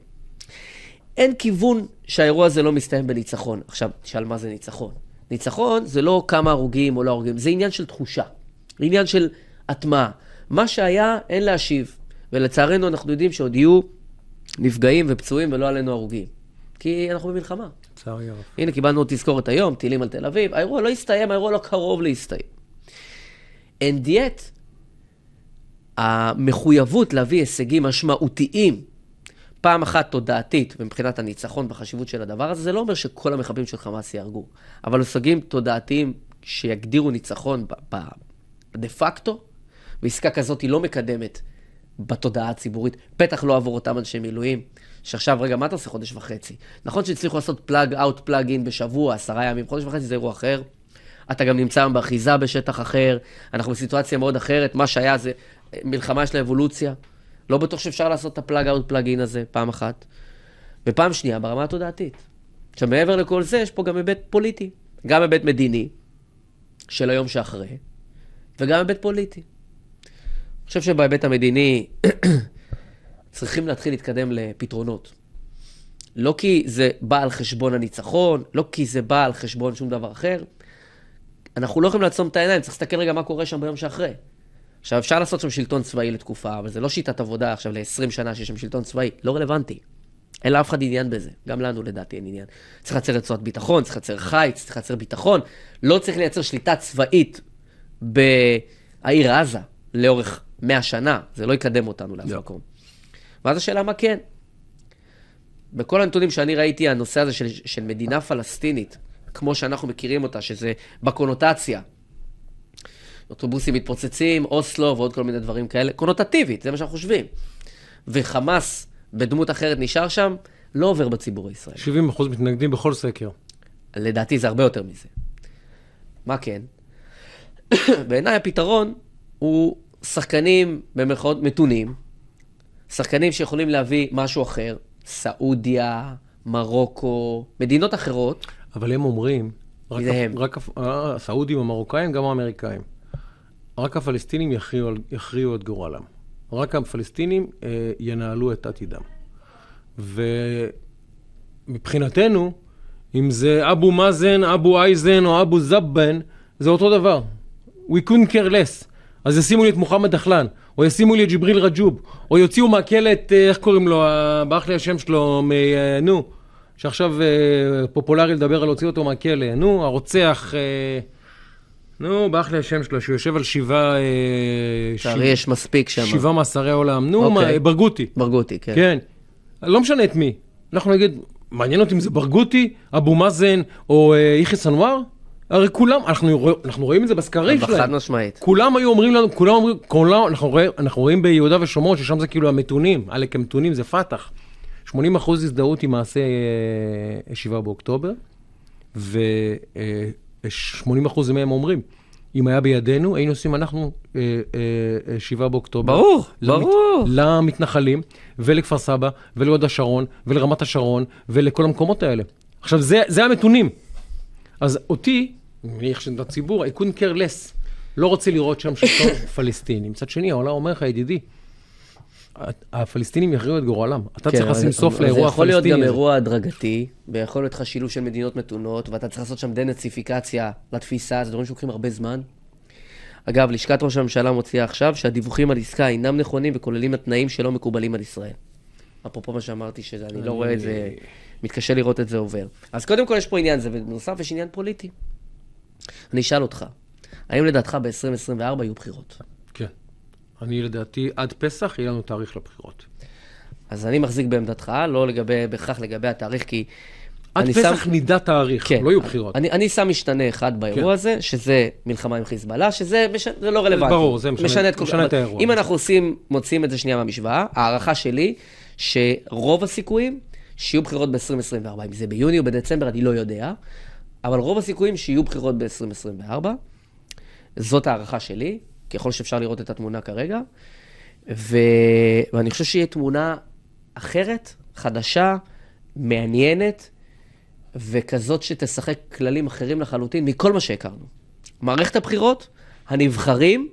אין כיוון שהאירוע הזה לא מסתיים בניצחון. עכשיו, תשאל מה זה ניצחון. ניצחון זה לא כמה הרוגים או לא הרוגים, זה עניין של תחושה, עניין של הטמעה. מה שהיה, אין להשיב. ולצערנו אנחנו יודעים שעוד יהיו נפגעים ופצועים ולא עלינו הרוגים. כי אנחנו במלחמה. צערי הרב. הנה, קיבלנו עוד תזכורת היום, טילים על תל אביב. האירוע לא הסתיים, האירוע לא קרוב להסתיים. And yet, המחויבות להביא הישגים משמעותיים, פעם אחת תודעתית, ומבחינת הניצחון בחשיבות של הדבר הזה, זה לא אומר שכל המחבלים של חמאס יהרגו. אבל הישגים תודעתיים שיגדירו ניצחון דה פקטו, ועסקה כזאת היא לא מקדמת בתודעה הציבורית, בטח לא עבור אותם אנשי מילואים, שעכשיו, רגע, מה אתה עושה חודש וחצי? נכון שהצליחו לעשות פלאג אאוט, פלאג אין בשבוע, 10 ימים, חודש וחצי זה אירוע אחר, אתה גם נמצא באחיזה בשטח אחר, אנחנו בסיטואציה מאוד אחרת, מה שהיה זה מלחמה של האבולוציה, לא בטוח שאפשר לעשות את הפלאג אאוט, פלאג אין הזה, פעם אחת, ופעם שנייה, ברמה התודעתית. עכשיו, מעבר לכל זה, יש פה גם היבט פוליטי, גם היבט מדיני, של היום שאחרי, וגם היבט פוליטי. אני חושב שבהיבט המדיני צריכים להתחיל להתקדם לפתרונות. לא כי זה בא על חשבון הניצחון, לא כי זה בא על חשבון שום דבר אחר. אנחנו לא יכולים לעצום את העיניים, צריך להסתכל רגע מה קורה שם ביום שאחרי. עכשיו, אפשר לעשות שם שלטון צבאי לתקופה, אבל זה לא שיטת עבודה עכשיו ל-20 שנה שיש שם שלטון צבאי, לא רלוונטי. אין לאף אחד עניין בזה, גם לנו לדעתי אין עניין. צריך לייצר רצועת ביטחון, צריך לייצר חיץ, צריך לייצר ביטחון, לא צריך לייצר שליטה צבאית בעיר עזה לאורך 100 שנה, זה לא יקדם אותנו לאף מקום. ואז השאלה מה כן? בכל הנתונים שאני ראיתי, הנושא הזה של מדינה פלסטינית, כמו שאנחנו מכירים אותה, שזה בקונוטציה, אוטובוסים מתפוצצים, אוסלו ועוד כל מיני דברים כאלה, קונוטטיבית, זה מה שאנחנו חושבים. וחמאס בדמות אחרת נשאר שם, לא עובר בציבור הישראלי. 70% מתנגדים בכל סקר. לדעתי זה הרבה יותר מזה. מה כן? בעיניי הפתרון הוא שחקנים במרכאות מתונים, שחקנים שיכולים להביא משהו אחר, סעודיה, מרוקו, מדינות אחרות. אבל הם אומרים, רק הסעודים, המרוקאים, גם האמריקאים, רק הפלסטינים יכריעו את גורלם. רק הפלסטינים ינהלו את עתידם. ומבחינתנו, אם זה אבו מאזן, אבו אייזן או אבו זבן, זה אותו דבר. We couldn't care less. אז ישימו לי את מוחמד דחלן, או ישימו לי את ג'יבריל רג'וב, או יוציאו מהכלא את, איך קוראים לו, ברח לי השם שלו, שעכשיו פופולרי לדבר על להוציא אותו מהכלא, הרוצח, ברח לי השם שלו, שהוא יושב על 7... יש מספיק שם. 7 מאסרי עולם, ברגותי. ברגותי, כן. כן, לא משנה את מי. אנחנו נגיד, מעניין אותי אם זה ברגותי, אבו מאזן, או יחיא סנואר? הרי כולם, אנחנו רואים את זה בסקרים שלהם. חד משמעית. כולם היו אומרים לנו, אנחנו רואים ביהודה ושומרון, ששם זה כאילו המתונים, עלק המתונים זה פתח. 80% הזדהות עם מעשה 7 באוקטובר, ו-80% מהם אומרים, אם היה בידינו, היינו עושים אנחנו 7 באוקטובר. ברור, ברור. למתנחלים, ולכפר סבא, ולהוד השרון, ולרמת השרון, ולכל המקומות האלה. עכשיו, זה המתונים. אז אותי, אני מניח שאת הציבור, I couldn't care less. לא רוצה לראות שם שלטון פלסטיני. מצד שני, העולם אומר לך, ידידי, הפלסטינים יכריעו את גורלם. אתה צריך לשים סוף לאירוע הפלסטיני. זה יכול להיות גם אירוע הדרגתי, ויכול להיות לך שילוב של מדינות מתונות, ואתה צריך לעשות שם דנציפיקציה לתפיסה, זה דברים שלוקחים הרבה זמן. אגב, לשכת ראש הממשלה מוציאה עכשיו שהדיווחים על עסקה אינם נכונים וכוללים התנאים שלא מקובלים על ישראל. אפרופו מה שאמרתי, שאני לא רואה את זה, מתקשה לראות את זה עובר. אז קודם כל יש פה עניין זה, ובנוסף יש עניין פוליטי. אני אשאל אותך, האם לדעתך ב-2024 יהיו בחירות? כן. אני לדעתי, עד פסח יהיה לנו תאריך לבחירות. אז אני מחזיק בעמדתך, לא בכך לגבי התאריך, כי... עד פסח נדע תאריך, כן, לא יהיו בחירות. אני שם משתנה אחד באירוע הזה, שזה מלחמה עם חיזבאללה, שזה לא רלוונטי. ברור, זה משנה את האירוע. אם אנחנו מוצאים את זה שנייה מהמשוואה, הערכה שלי, שרוב הסיכויים שיהיו בחירות ב-2024. אם זה ביוני או בדצמבר, אני לא יודע, אבל רוב הסיכויים שיהיו בחירות ב-2024, זאת הערכה שלי, ככל שאפשר לראות את התמונה כרגע, ואני חושב שיהיה תמונה אחרת, חדשה, מעניינת, וכזאת שתשחק כללים אחרים לחלוטין מכל מה שהכרנו. מערכת הבחירות, הנבחרים,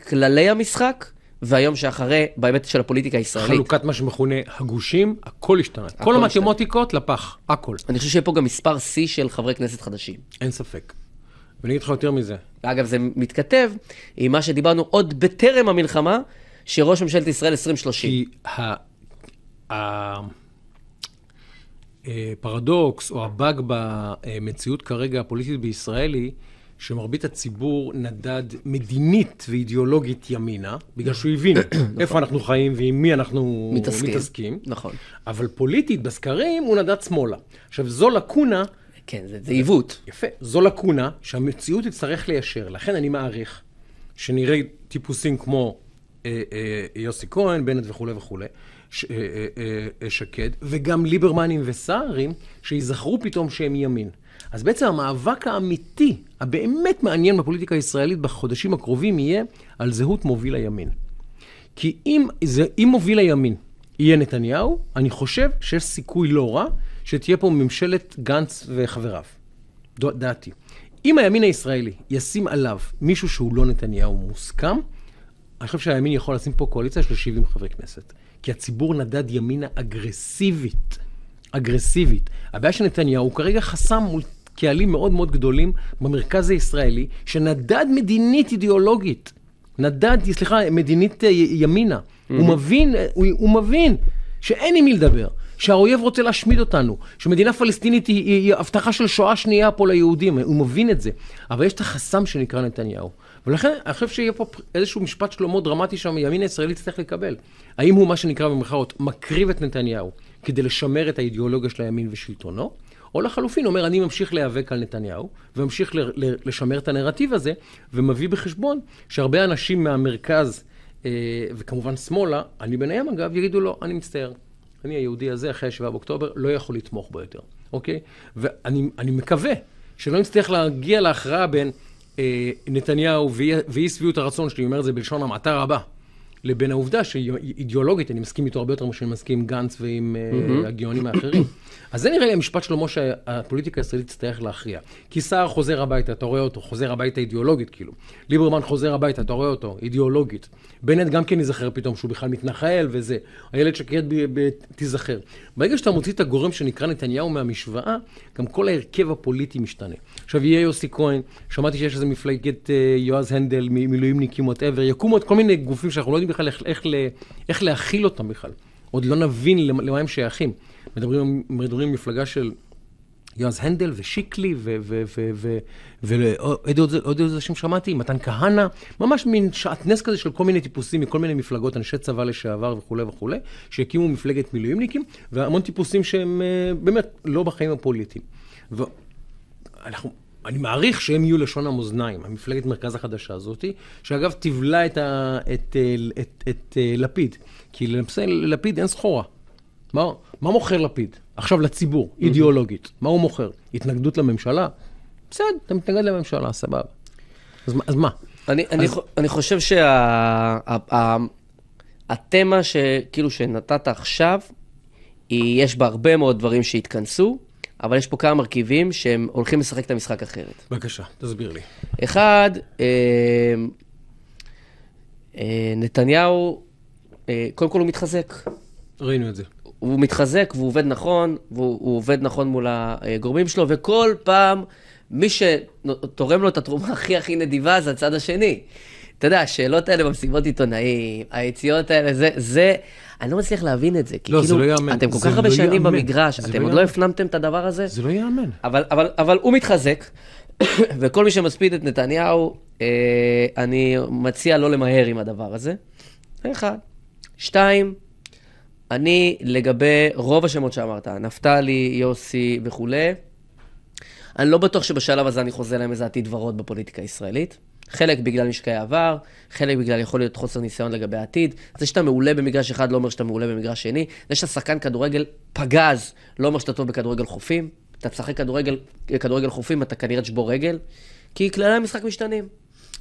כללי המשחק, והיום שאחרי, בהיבט של הפוליטיקה הישראלית. חלוקת מה שמכונה הגושים, הכל השתנה. כל המתמטיקות לפח, הכל. אני חושב שיהיה פה גם מספר C של חברי כנסת חדשים. אין ספק. ואני אגיד לך יותר מזה. אגב, זה מתכתב עם מה שדיברנו עוד בטרם המלחמה, שראש ממשלת ישראל 2030. כי הפרדוקס או הבאג במציאות כרגע הפוליטית בישראל היא שמרבית הציבור נדד מדינית ואידיאולוגית ימינה, בגלל שהוא הבין איפה אנחנו חיים ועם מי אנחנו מתעסקים. נכון. אבל פוליטית בסקרים הוא נדד שמאלה. עכשיו, זו לקונה... כן, זה עיוות. יפה. זו לקונה שהמציאות תצטרך ליישר. לכן אני מעריך שנראה טיפוסים כמו יוסי כהן, בנט וכו' וכו', שקד, וגם ליברמנים וסערים, שיזכרו פתאום שהם ימין. אז בעצם המאבק האמיתי, הבאמת מעניין בפוליטיקה הישראלית בחודשים הקרובים, יהיה על זהות מוביל הימין. כי אם מוביל הימין יהיה נתניהו, אני חושב שיש סיכוי לא רע שתהיה פה ממשלת גנץ וחבריו. דעתי. אם הימין הישראלי ישים עליו מישהו שהוא לא נתניהו מוסכם, אני חושב שהימין יכול לשים פה קואליציה של 70 חברי כנסת. כי הציבור נדד ימינה אגרסיבית. אגרסיבית. הבעיה של נתניהו הוא כרגע חסם מול קהלים מאוד מאוד גדולים במרכז הישראלי, שנדד מדינית אידיאולוגית. מדינית ימינה. הוא מבין שאין עם מי לדבר. שהאויב רוצה להשמיד אותנו, שמדינה פלסטינית היא הבטחה של שואה שנייה פה ליהודים, הוא מבין את זה. אבל יש את החסם שנקרא נתניהו. ולכן אני חושב שיהיה פה איזשהו משפט שלמה דרמטי שהימין הישראלי צריך לקבל. האם הוא מה שנקרא במרכאות מקריב את נתניהו כדי לשמר את האידיאולוגיה של הימין ושלטונו, או לחלופין אומר אני ממשיך להיאבק על נתניהו, וממשיך לשמר את הנרטיב הזה, ומביא בחשבון שהרבה אנשים מהמרכז, וכמובן שמאלה, אני ביניהם אגב, יגידו לו, אני מצטער. אני היהודי הזה, אחרי 7 באוקטובר, לא יכול לתמוך בו יותר, אוקיי? ואני מקווה שלא נצטרך להגיע להכרעה בין נתניהו ואי שביעות הרצון שלי, אומר את זה בלשון המעטה רבה, לבין העובדה שאידיאולוגית, אני מסכים איתו הרבה יותר ממה שאני מסכים עם גנץ ועם הגאונים האחרים. אז זה נראה לי המשפט שלמה שהפוליטיקה הישראלית תצטרך להכריע. כי סער חוזר הביתה, אתה רואה אותו, חוזר הביתה אידיאולוגית כאילו. ליברמן חוזר הביתה, אתה רואה אותו, אידיאולוגית. בנט גם כן יזכר פתאום שהוא בכלל מתנחל וזה. הילד שקד תיזכר. ברגע שאתה מוציא את הגורם שנקרא נתניהו מהמשוואה, גם כל ההרכב הפוליטי משתנה. עכשיו יהיה יוסי כהן, שמעתי שיש איזה מפלגת יועז הנדל, מילואימניקים, whatever, יקומו את כל מיני גופים שאנחנו לא יודעים בכלל איך להכיל אותם בכלל. עוד לא נבין למה הם שייכים. מדברים מפלגה של יועז הנדל ושיקלי ועוד איזה שם שמעתי, מתן כהנא, ממש מין שעטנס כזה של כל מיני טיפוסים מכל מיני מפלגות, אנשי צבא לשעבר וכו' וכו', שהקימו מפלגת מילואימניקים, והמון טיפוסים שהם באמת לא בחיים הפוליטיים. אני מעריך שהם יהיו לשון המאזניים, המפלגת מרכז החדשה הזאת, שאגב תבלע את לפיד, כי לפיד אין סחורה. מה מוכר לפיד? עכשיו לציבור, אידיאולוגית. מה הוא מוכר? התנגדות לממשלה? בסדר, אתה מתנגד לממשלה, סבבה. אז מה? אני חושב שהתמה שכאילו שנתת עכשיו, יש בה הרבה מאוד דברים שהתכנסו, אבל יש פה כמה מרכיבים שהם הולכים לשחק את המשחק אחרת. בבקשה, תסביר לי. אחד, נתניהו, קודם כל הוא מתחזק. ראינו את זה. הוא מתחזק והוא עובד נכון, והוא עובד נכון מול הגורמים שלו, וכל פעם מי שתורם לו את התרומה הכי נדיבה זה הצד השני. אתה יודע, השאלות האלה במסיבות עיתונאים, היציאות האלה, זה, אני לא מצליח להבין את זה. כי לא, זה לא יאמן. אתם כל כך הרבה שנים במגרש, אתם עוד לא הפנמתם את הדבר הזה? זה לא יאמן. אבל הוא מתחזק, וכל מי שמספיד את נתניהו, אני מציע לא למהר עם הדבר הזה. זה אחד. שתיים, אני לגבי רוב השמות שאמרת, נפתלי, יוסי וכו', אני לא בטוח שבשלב הזה אני חוזה להם איזה עתיד ורוד בפוליטיקה הישראלית. חלק בגלל משקעי העבר, חלק בגלל יכול להיות חוסר ניסיון לגבי העתיד. זה שאתה מעולה במגרש אחד לא אומר שאתה מעולה במגרש שני. זה שאתה שחקן כדורגל פגז לא אומר שאתה טוב בכדורגל חופים. אתה תשחק כדורגל חופים, אתה כנראה תשבור רגל. כי כללי המשחק משתנים.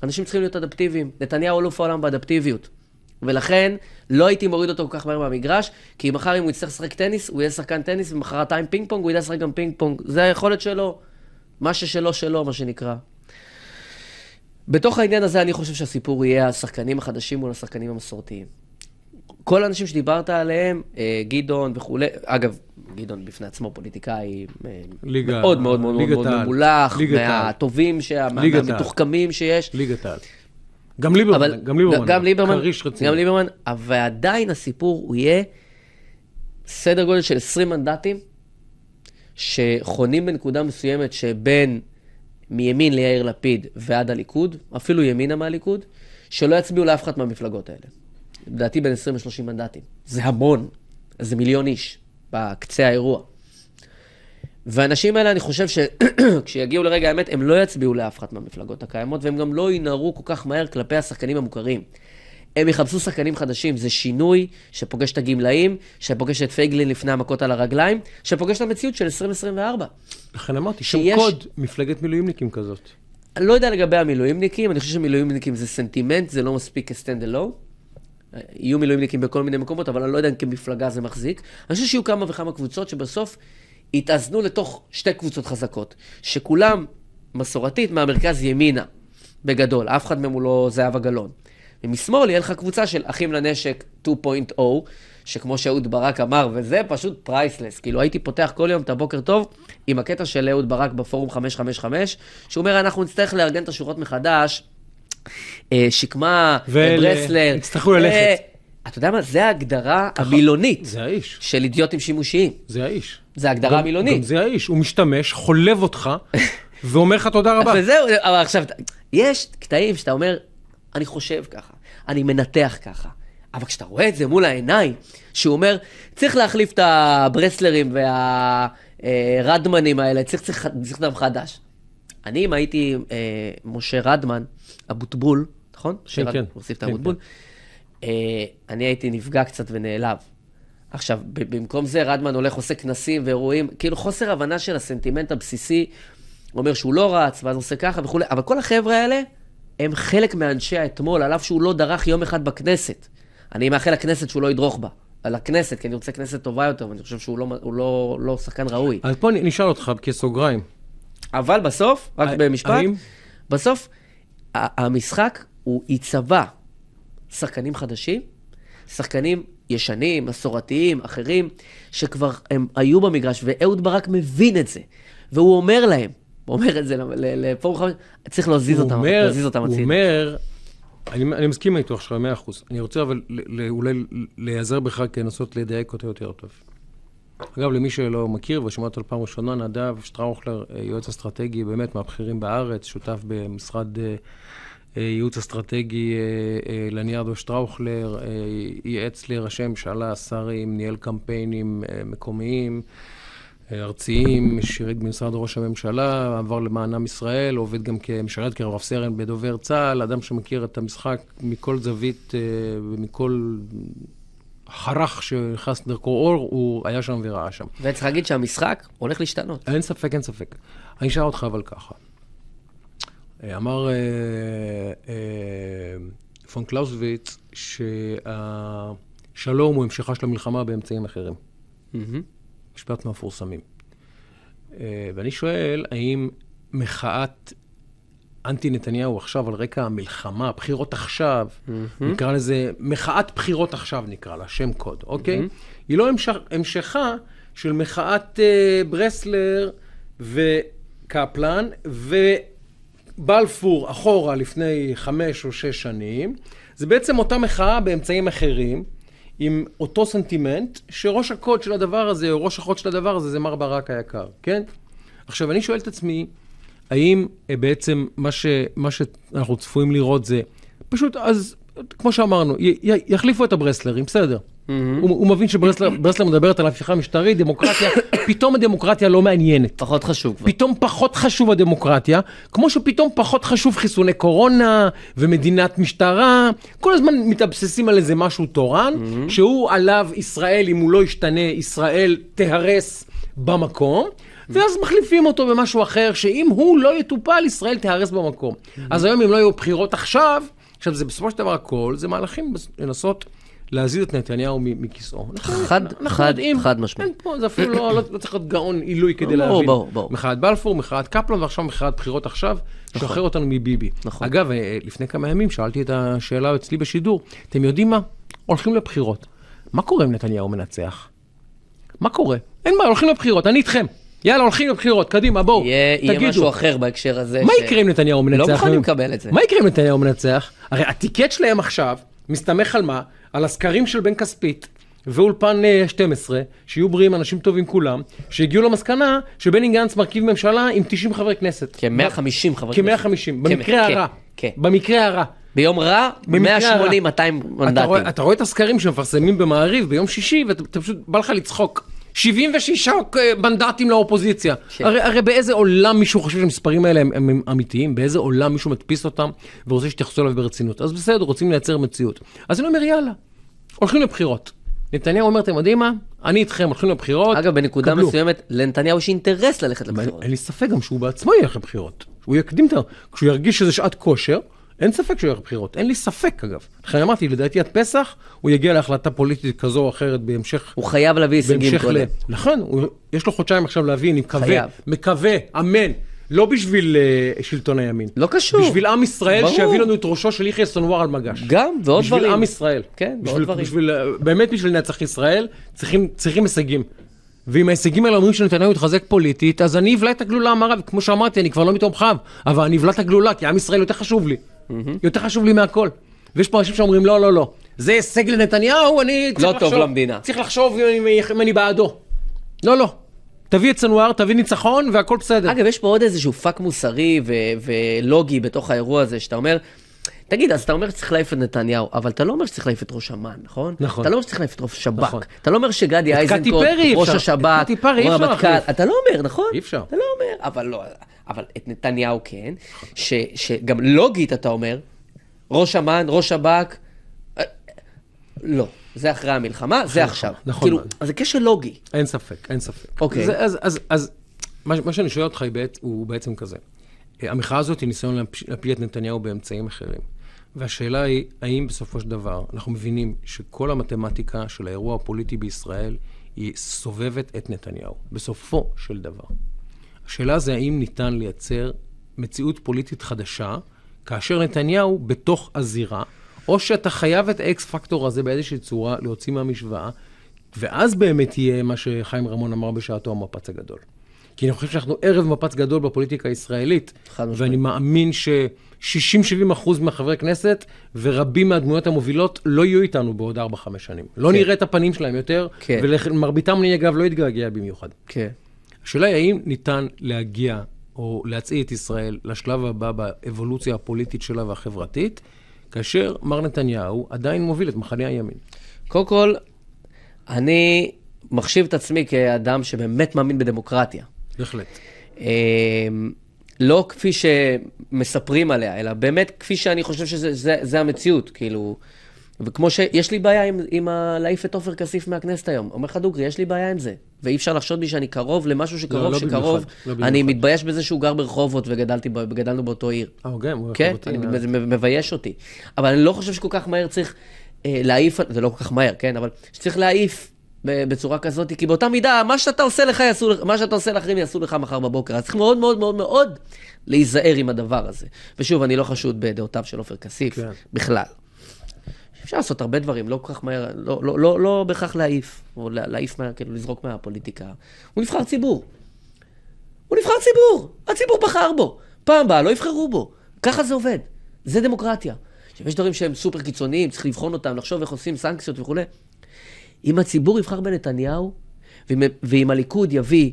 אנשים צריכים להיות אדפטיביים. נתניהו אלוף העולם באדפטיביות. ולכן לא הייתי מוריד אותו כל כך מהר מהמגרש, כי מחר אם הוא יצטרך לשחק טניס, הוא יהיה שחקן טניס, ומחרתיים פינג פונג, הוא ידע לשחק גם פינג פונג. זה היכולת שלו. מה ששלו, מה שנקרא. בתוך העניין הזה אני חושב שהסיפור יהיה השחקנים החדשים מול השחקנים המסורתיים. כל האנשים שדיברת עליהם, גדעון וכו', אגב, גדעון בפני עצמו פוליטיקאי מאוד מאוד מאוד מאוד ממולח, מהטובים, מהמתוחכמים שיש. ליגת העל. גם ליברמן. אבל עדיין הסיפור הוא יהיה סדר גודל של 20 מנדטים, שחונים בנקודה מסוימת שבין מימין ליאיר לפיד ועד הליכוד, אפילו ימינה מהליכוד, שלא יצביעו לאף אחת מהמפלגות האלה. לדעתי בין 20 ל-30 מנדטים. זה המון. זה מיליון איש בקצה האירוע. והאנשים האלה, אני חושב שכשיגיעו לרגע האמת, הם לא יצביעו לאף אחת מהמפלגות הקיימות, והם גם לא ינערו כל כך מהר כלפי השחקנים המוכרים. הם יחפשו שחקנים חדשים. זה שינוי שפוגש את הגמלאים, שפוגש את פייגלין לפני המכות על הרגליים, שפוגש את המציאות של 2024. לכן אמרתי, שם קוד מפלגת מילואימניקים כזאת. אני לא יודע לגבי המילואימניקים, אני חושב שמילואימניקים זה סנטימנט, זה לא מספיק כסטנד אלון. יהיו מילואימניקים בכל מיני מקומות, אבל אני לא יודע אם כמפלגה זה מחזיק. אני חושב שיהיו כמה וכמה קבוצות שבסוף יתאזנו לתוך שתי קבוצות חזקות, שכולם מסורתית מהמרכז ימינה, בגדול, אף אחד מהם הוא לא זהבה גלאון. ומשמאל יהיה לך קבוצה של אחים לנשק 2.0, שכמו שאהוד ברק אמר, וזה פשוט פרייסלס, כאילו הייתי פותח כל יום את הבוקר טוב, עם הקטע של אהוד ברק בפורום 555, שהוא אומר, אנחנו נצטרך לארגן את השורות מחדש, שקמה, ברסלר. יצטרכו ללכת. אתה יודע מה? זה ההגדרה המילונית. זה האיש. של אידיוטים שימושיים. זה האיש. זה ההגדרה המילונית. גם זה האיש. הוא משתמש, חולב אותך, ואומר לך תודה רבה. וזהו, אבל עכשיו, יש קטעים שאתה אומר, אני חושב ככה, אני מנתח ככה. אבל כשאתה רואה את זה מול העיניים, שהוא אומר, צריך להחליף את הברסלרים והרדמנים האלה, צריך דם חדש. אני, אם הייתי משה רדמן, אבוטבול, נכון? כן. הוסיף את אבוטבול. אני הייתי נפגע קצת ונעלב. עכשיו, במקום זה, רדמן הולך, עושה כנסים ואירועים, כאילו חוסר הבנה של הסנטימנט הבסיסי, הוא אומר שהוא לא רץ, ואז עושה ככה וכו'. אבל כל החבר'ה האלה, הם חלק מאנשי האתמול, עליו שהוא לא דרך יום אחד בכנסת. אני מאחל לכנסת שהוא לא ידרוך בה. על הכנסת, כי אני רוצה כנסת טובה יותר, ואני חושב שהוא לא שחקן ראוי. אז פה נשאל אותך כסוגריים. אבל בסוף, רק במשפט, בסוף, המשחק הוא ייצבע שחקנים חדשים, שחקנים ישנים, מסורתיים, אחרים, שכבר הם היו במגרש, ואהוד ברק מבין את זה, והוא אומר להם, הוא אומר את זה לפורום 5, צריך להזיז אותם הצידה. הוא אומר, אני מסכים איתו עכשיו 100%, אני רוצה אבל אולי להיעזר בך כנסות לדייק אותו יותר טוב. אגב, למי שלא מכיר ושמע אותו פעם ראשונה, נדב שטראוכלר, יועץ אסטרטגי באמת מהבכירים בארץ, שותף במשרד ייעוץ אסטרטגי לניארדו שטראוכלר, ייעץ לראשי ממשלה, שרים, ניהל קמפיינים מקומיים, ארציים, שירת במשרד ראש הממשלה, עבר למענם ישראל, עובד גם כמשרת כרב סרן בדובר צה"ל, אדם שמכיר את המשחק מכל זווית ומכל חרך שנכנס דרכו אור, הוא היה שם וראה שם. וצריך להגיד שהמשחק הולך להשתנות. אין ספק, אין ספק. אני אשאל אותך אבל ככה. אמר פון קלאוזוויץ שהשלום הוא המשכה של המלחמה באמצעים אחרים. משפט מהמפורסמים. ואני שואל, האם מחאת אנטי נתניהו עכשיו על רקע המלחמה, בחירות עכשיו, נקרא לזה, מחאת בחירות עכשיו נקרא לה, שם קוד, אוקיי? היא לא המשכה של מחאת ברסלר וקפלן ובלפור אחורה לפני 5 או 6 שנים. זה בעצם אותה מחאה באמצעים אחרים, עם אותו סנטימנט, שראש הקוד של הדבר הזה, או ראש החוד של הדבר הזה, זה מר ברק היקר, כן? עכשיו, אני שואל את עצמי, האם בעצם מה שאנחנו צפויים לראות זה, פשוט אז, כמו שאמרנו, יחליפו את הברסלרים, בסדר. הוא מבין שברסלר מדברת על הפיכה משטרית, דמוקרטיה, פתאום הדמוקרטיה לא מעניינת. פחות חשוב. פתאום פחות חשוב הדמוקרטיה, כמו שפתאום פחות חשוב חיסוני קורונה ומדינת משטרה, כל הזמן מתאבססים על איזה משהו תורן, שהוא עליו ישראל, אם הוא לא ישתנה, ישראל תהרס במקום, ואז מחליפים אותו במשהו אחר, שאם הוא לא יטופל, ישראל תהרס במקום. אז היום אם לא יהיו בחירות עכשיו זה בסופו של דבר הכל, זה מהלכים לנסות להזיז את נתניהו מכיסאו. חד משמעית. אין פה, זה אפילו לא צריך להיות גאון עילוי כדי להבין. מחאת בלפור, מחאת קפלן, ועכשיו מחאת בחירות עכשיו, שחרר אותנו מביבי. אגב, לפני כמה ימים שאלתי את השאלה אצלי בשידור, אתם יודעים מה? הולכים לבחירות. מה קורה אם נתניהו מנצח? מה קורה? אין מה, הולכים לבחירות, אני איתכם. יאללה, הולכים לבחירות, קדימה, בואו, תגידו. יהיה משהו אחר בהקשר הזה. מה יקרה אם נתניהו מנצח? לא מוכנים לקבל את זה. מה יקרה אם נתניהו מנצח? הרי הטיקט שלהם עכשיו מסתמך על מה? על הסקרים של בן כספית ואולפן 12, שיהיו בריאים אנשים טובים כולם, שהגיעו למסקנה שבני גנץ מרכיב ממשלה עם 90 חברי כנסת. כ-150 חברי כנסת. כ-150, במקרה הרע. במקרה הרע. ביום רע, 180-200 מנדטים. אתה רואה את הסקרים שמפרסמים במעריב ביום שישי, ואתה פשוט בא לך לצחוק. 76 מנדטים לאופוזיציה. הרי באיזה עולם מישהו חושב שהמספרים האלה הם אמיתיים? באיזה עולם מישהו מדפיס אותם ורוצה שתייחסו אליו ברצינות? אז בסדר, רוצים לייצר מציאות. אז אני אומר, יאללה, הולכים לבחירות. נתניהו אומר, אתם יודעים מה? אני איתכם, הולכים לבחירות. אגב, בנקודה מסוימת, לנתניהו יש אינטרס ללכת לבחירות. אין לי ספק גם שהוא בעצמו ילך לבחירות. הוא יקדים את זה. כשהוא ירגיש שזה שעת כושר, אין ספק שהוא ילך לבחירות. אין לי ספק, אגב. לכן אמרתי, לדעתי עד פסח, הוא יגיע להחלטה פוליטית כזו או אחרת בהמשך. הוא חייב להביא הישגים קודם. נכון, יש לו חודשיים עכשיו להביא, אני מקווה, אמן. לא בשביל שלטון הימין. לא קשור. בשביל עם ישראל שיביא לנו את ראשו של יחיא סנוואר על מגש. גם, ועוד דברים. בשביל עם ישראל. כן, ועוד דברים. באמת בשביל נצח ישראל, צריכים הישגים. ואם ההישגים האלה אומרים שנתניהו יתחזק פוליטית, אז אני אבלע את הגלולה המערב. כמו שאמרתי, אני כבר לא מתומכיו, אבל אני אבלע את הגלולה, כי עם ישראל יותר חשוב לי. יותר חשוב לי מהכל. ויש פה אנשים שאומרים, לא, לא, לא. זה הישג לנתניהו, אני לא טוב למדינה. צריך לחשוב אם אני בעדו. לא, לא. תביא את סנואר, תביא ניצחון, והכל בסדר. אגב, יש פה עוד איזשהו פאק מוסרי ולוגי בתוך האירוע הזה, שאתה אומר, תגיד, אז אתה אומר שצריך להעיף את נתניהו, אבל אתה לא אומר שצריך להעיף את ראש אמ"ן, נכון? נכון. אתה לא אומר שצריך להעיף את ראש שב"כ. אתה לא אומר שגדי איזנקוט, ראש השב"כ, אתה לא אומר, נכון? אי אפשר. אתה לא אומר, אבל לא, אבל את נתניהו כן, שגם לוגית אתה אומר, ראש אמ"ן, ראש שב"כ, לא. זה אחרי המלחמה, זה עכשיו. נכון. כאילו, אז זה קשר לוגי. אין ספק, אין ספק. אוקיי. אז מה שאני שואל אותך הוא בעצם כזה. המחאה הזאת היא ניסיון להפיל את נתניהו באמצעים אחרים. והשאלה היא, האם בסופו של דבר אנחנו מבינים שכל המתמטיקה של האירוע הפוליטי בישראל היא סובבת את נתניהו, בסופו של דבר. השאלה זה האם ניתן לייצר מציאות פוליטית חדשה, כאשר נתניהו בתוך הזירה, או שאתה חייב את האקס פקטור הזה באיזושהי צורה להוציא מהמשוואה, ואז באמת יהיה מה שחיים רמון אמר בשעתו המפץ הגדול. כי אני חושב שאנחנו ערב מפץ גדול בפוליטיקה הישראלית, ואני מאמין ש60-70% מהחברי כנסת ורבים מהדמויות המובילות לא יהיו איתנו בעוד 4-5 שנים. לא נראה את הפנים שלהם יותר, ולמרביתם אני אגב לא יתגעגע במיוחד. השאלה היא האם ניתן להגיע או להצעיד את ישראל לשלב הבא באבולוציה הפוליטית שלה והחברתית, כאשר מר נתניהו עדיין מוביל את מחנה הימין. קודם כל, אני מחשיב את עצמי כאדם שבאמת מאמין בדמוקרטיה. בהחלט. לא כפי שמספרים עליה, אלא באמת כפי שאני חושב שזה המציאות, כאילו, וכמו שיש לי בעיה עם להעיף את עופר כסיף מהכנסת היום. אומר לך דוגרי, יש לי בעיה עם זה. ואי אפשר לחשוד בי שאני קרוב למשהו שקרוב. אני מתבייש בזה שהוא גר ברחובות וגדלנו באותו עיר. כן, מבייש אותי. אבל אני לא חושב שכל כך מהר צריך להעיף, זה לא כל כך מהר, כן? אבל שצריך להעיף בצורה כזאת, כי באותה מידה, מה שאתה עושה לך, מה שאתה עושה לאחרים יעשו לך מחר בבוקר. אז צריך מאוד מאוד מאוד מאוד להיזהר עם הדבר הזה. ושוב, אני לא חשוד בדעותיו של עופר כסיף, בכלל. אפשר לעשות הרבה דברים, לא כל כך מהר, לא בכך להעיף, או להעיף מהר, כאילו לזרוק מהפוליטיקה. הוא נבחר ציבור. הוא נבחר ציבור. הציבור בחר בו. פעם באה, לא יבחרו בו. ככה זה עובד. זה דמוקרטיה. יש דברים שהם סופר קיצוניים, צריך לבחון אותם, לחשוב איך עושים סנקציות וכו'. אם הציבור יבחר בנתניהו, ואם הליכוד יביא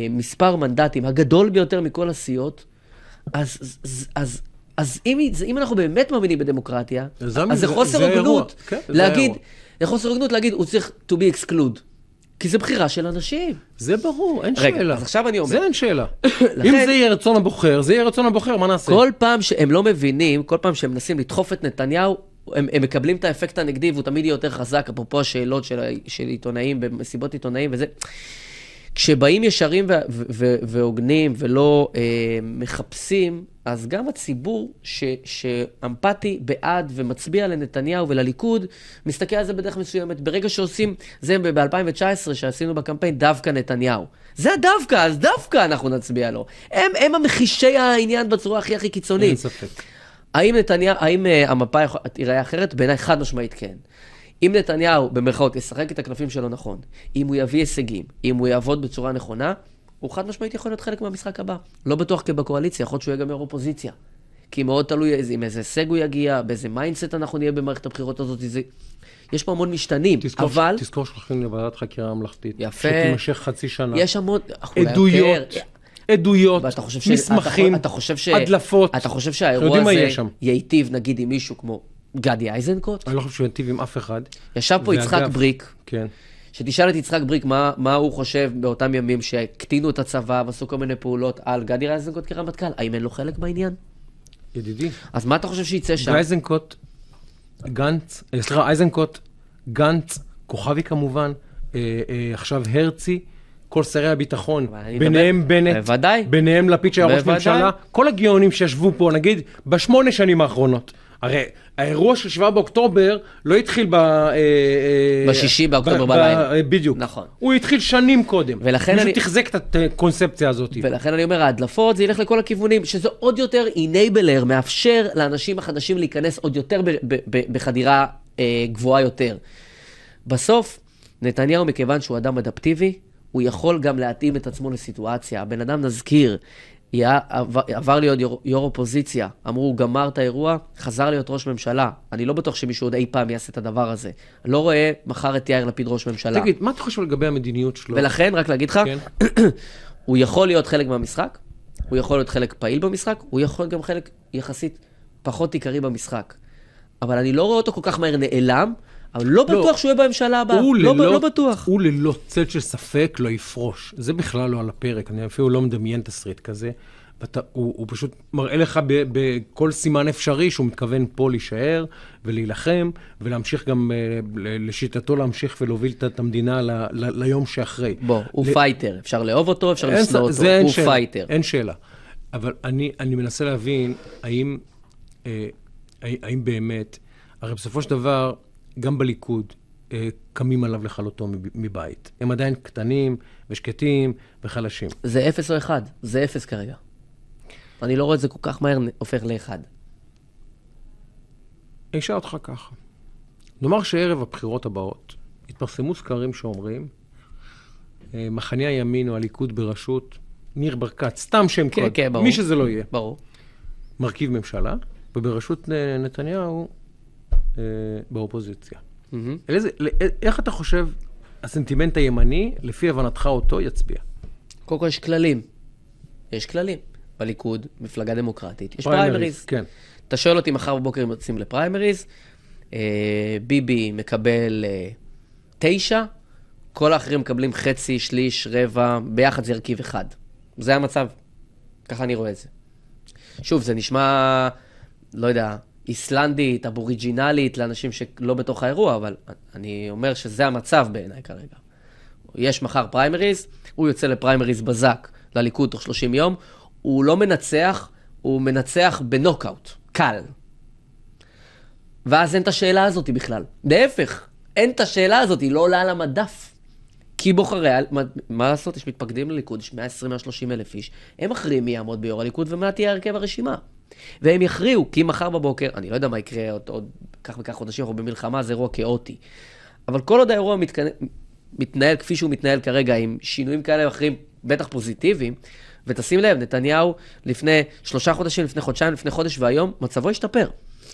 מספר מנדטים, הגדול ביותר מכל הסיעות, אז אם אנחנו באמת מאמינים בדמוקרטיה, אז זה חוסר הוגנות להגיד, הוא צריך to be exclude. כי זה בחירה של אנשים. זה ברור, אין רגע, שאלה. אז עכשיו אני אומר. זה אין שאלה. אם זה יהיה רצון הבוחר, זה יהיה רצון הבוחר, מה נעשה? כל פעם שהם לא מבינים, כל פעם שהם מנסים לדחוף את נתניהו, הם מקבלים את האפקט הנגדי, והוא תמיד יהיה יותר חזק, אפרופו השאלות של עיתונאים, במסיבות עיתונאים וזה. כשבאים ישרים והוגנים ולא מחפשים, אז גם הציבור שאמפתי בעד ומצביע לנתניהו ולליכוד, מסתכל על זה בדרך מסוימת. ברגע שעושים, זה ב-2019 שעשינו בקמפיין, דווקא נתניהו. זה דווקא, אז דווקא אנחנו נצביע לו. הם המחישי העניין בצורה הכי קיצונית. אין ספק. האם המפה תיראה אחרת? בעיניי חד משמעית כן. אם נתניהו, במרכאות, ישחק את הכנפים שלו נכון, אם הוא יביא הישגים, אם הוא יעבוד בצורה נכונה, הוא חד משמעית יכול להיות חלק מהמשחק הבא. לא בטוח כבקואליציה, יכול להיות שהוא יהיה גם יו"ר אופוזיציה. כי מאוד תלוי עם איזה הישג הוא יגיע, באיזה מיינדסט אנחנו נהיה במערכת הבחירות הזאת. יש פה המון משתנים, אבל... תזכור שהולכים לוועדת חקירה ממלכתית. יפה. שתימשך חצי שנה. יש המון... עדויות, מסמכים, הדלפות. אתה חושב שהאירוע הזה ייטיב, נגיד, עם מישהו כמו גדי איזנקוט? אני לא חושב שהוא ייטיב עם אף אחד. ישב פה יצחק בריק, כן. שתשאל את יצחק בריק מה הוא חושב באותם ימים שהקטינו את הצבא ועשו כל מיני פעולות על גדי איזנקוט כרמטכ"ל. האם אין לו חלק בעניין? ידידי. אז מה אתה חושב שיצא שם? איזנקוט, גנץ, כוכבי כמובן, עכשיו הרצי, כל שרי הביטחון, ביניהם בנט, ביניהם לפיד שהיה ראש ממשלה, כל הגאונים שישבו פה, נגיד, ב8 שנים האחרונות. הרי האירוע של 7 באוקטובר לא התחיל בשישי באוקטובר בלילה. בדיוק. נכון. הוא התחיל שנים קודם. מישהו תחזק את הקונספציה הזאת. ולכן אני אומר, ההדלפות זה ילך לכל הכיוונים, שזה עוד יותר enabler, מאפשר לאנשים החדשים להיכנס עוד יותר בחדירה גבוהה יותר. בסוף, נתניהו, מכיוון שהוא אדם אדפטיבי, הוא יכול גם להתאים את עצמו לסיטואציה. הבן אדם נזכיר, עבר להיות יו"ר אופוזיציה, אמרו, הוא גמר את האירוע, חזר להיות ראש ממשלה. אני לא בטוח שמישהו עוד אי פעם יעשה את הדבר הזה. אני לא רואה מחר את יאיר לפיד ראש ממשלה. תגיד, מה אתה חושב לגבי המדיניות שלו? ולכן, רק להגיד לך, הוא יכול להיות חלק מהמשחק, הוא יכול להיות חלק פעיל במשחק, הוא יכול להיות גם חלק יחסית פחות עיקרי במשחק. אבל אני לא רואה אותו כל כך מהר נעלם, אבל לא בטוח שהוא יהיה בממשלה הבאה. לא בטוח. הוא ללא צל של ספק לא יפרוש. זה בכלל לא על הפרק. אני אפילו לא מדמיין תסריט כזה. הוא פשוט מראה לך בכל סימן אפשרי שהוא מתכוון פה להישאר ולהילחם, ולהמשיך גם לשיטתו להמשיך ולהוביל את המדינה ליום שאחרי. בוא, הוא פייטר. אפשר לאהוב אותו, אפשר לשנוא אותו. הוא פייטר. אין שאלה. אבל אני מנסה להבין האם באמת, הרי בסופו של דבר, גם בליכוד, קמים עליו לכלותו מבית. הם עדיין קטנים ושקטים וחלשים. זה 0 או 1. זה 0 כרגע. אני לא רואה את זה כל כך מהר הופך ל1. אני אשאל אותך ככה. נאמר שערב הבחירות הבאות, התפרסמו סקרים שאומרים, מחנה הימין או הליכוד בראשות ניר ברקת, סתם שם קוד, מי שזה לא יהיה. ברור. מרכיב ממשלה, ובראשות נתניהו באופוזיציה. איך אתה חושב הסנטימנט הימני, לפי הבנתך אותו, יצביע? קודם כל יש כללים. יש כללים. בליכוד, מפלגה דמוקרטית. יש פריימריז. כן. אתה שואל אותי מחר בבוקר אם יוצאים לפריימריז, ביבי מקבל 9, כל האחרים מקבלים חצי, שליש, רבע, ביחד זה הרכיב 1. זה המצב. ככה אני רואה את זה. שוב, זה נשמע, לא יודע, איסלנדית, אבוריג'ינלית, לאנשים שלא בתוך האירוע, אבל אני אומר שזה המצב בעיניי כרגע. יש מחר פריימריז, הוא יוצא לפריימריז בזק לליכוד תוך 30 יום, הוא לא מנצח, הוא מנצח בנוקאוט, קל. ואז אין את השאלה הזאת בכלל. להפך, אין את השאלה הזאת, היא לא עולה על המדף. כי בוחרי, מה לעשות? יש מתפקדים לליכוד, יש 120-130 אלף איש, הם מכריעים מי יעמוד ביו"ר הליכוד ומה תהיה הרכב הרשימה. והם יכריעו, כי מחר בבוקר, אני לא יודע מה יקרה עוד כך וכך חודשים, אנחנו במלחמה, זה אירוע כאוטי. אבל כל עוד האירוע מתנהל כפי שהוא מתנהל כרגע, עם שינויים כאלה ואחרים, בטח פוזיטיביים, ותשים לב, נתניהו לפני 3 חודשים, לפני חודשיים, לפני חודש והיום, מצבו ישתפר.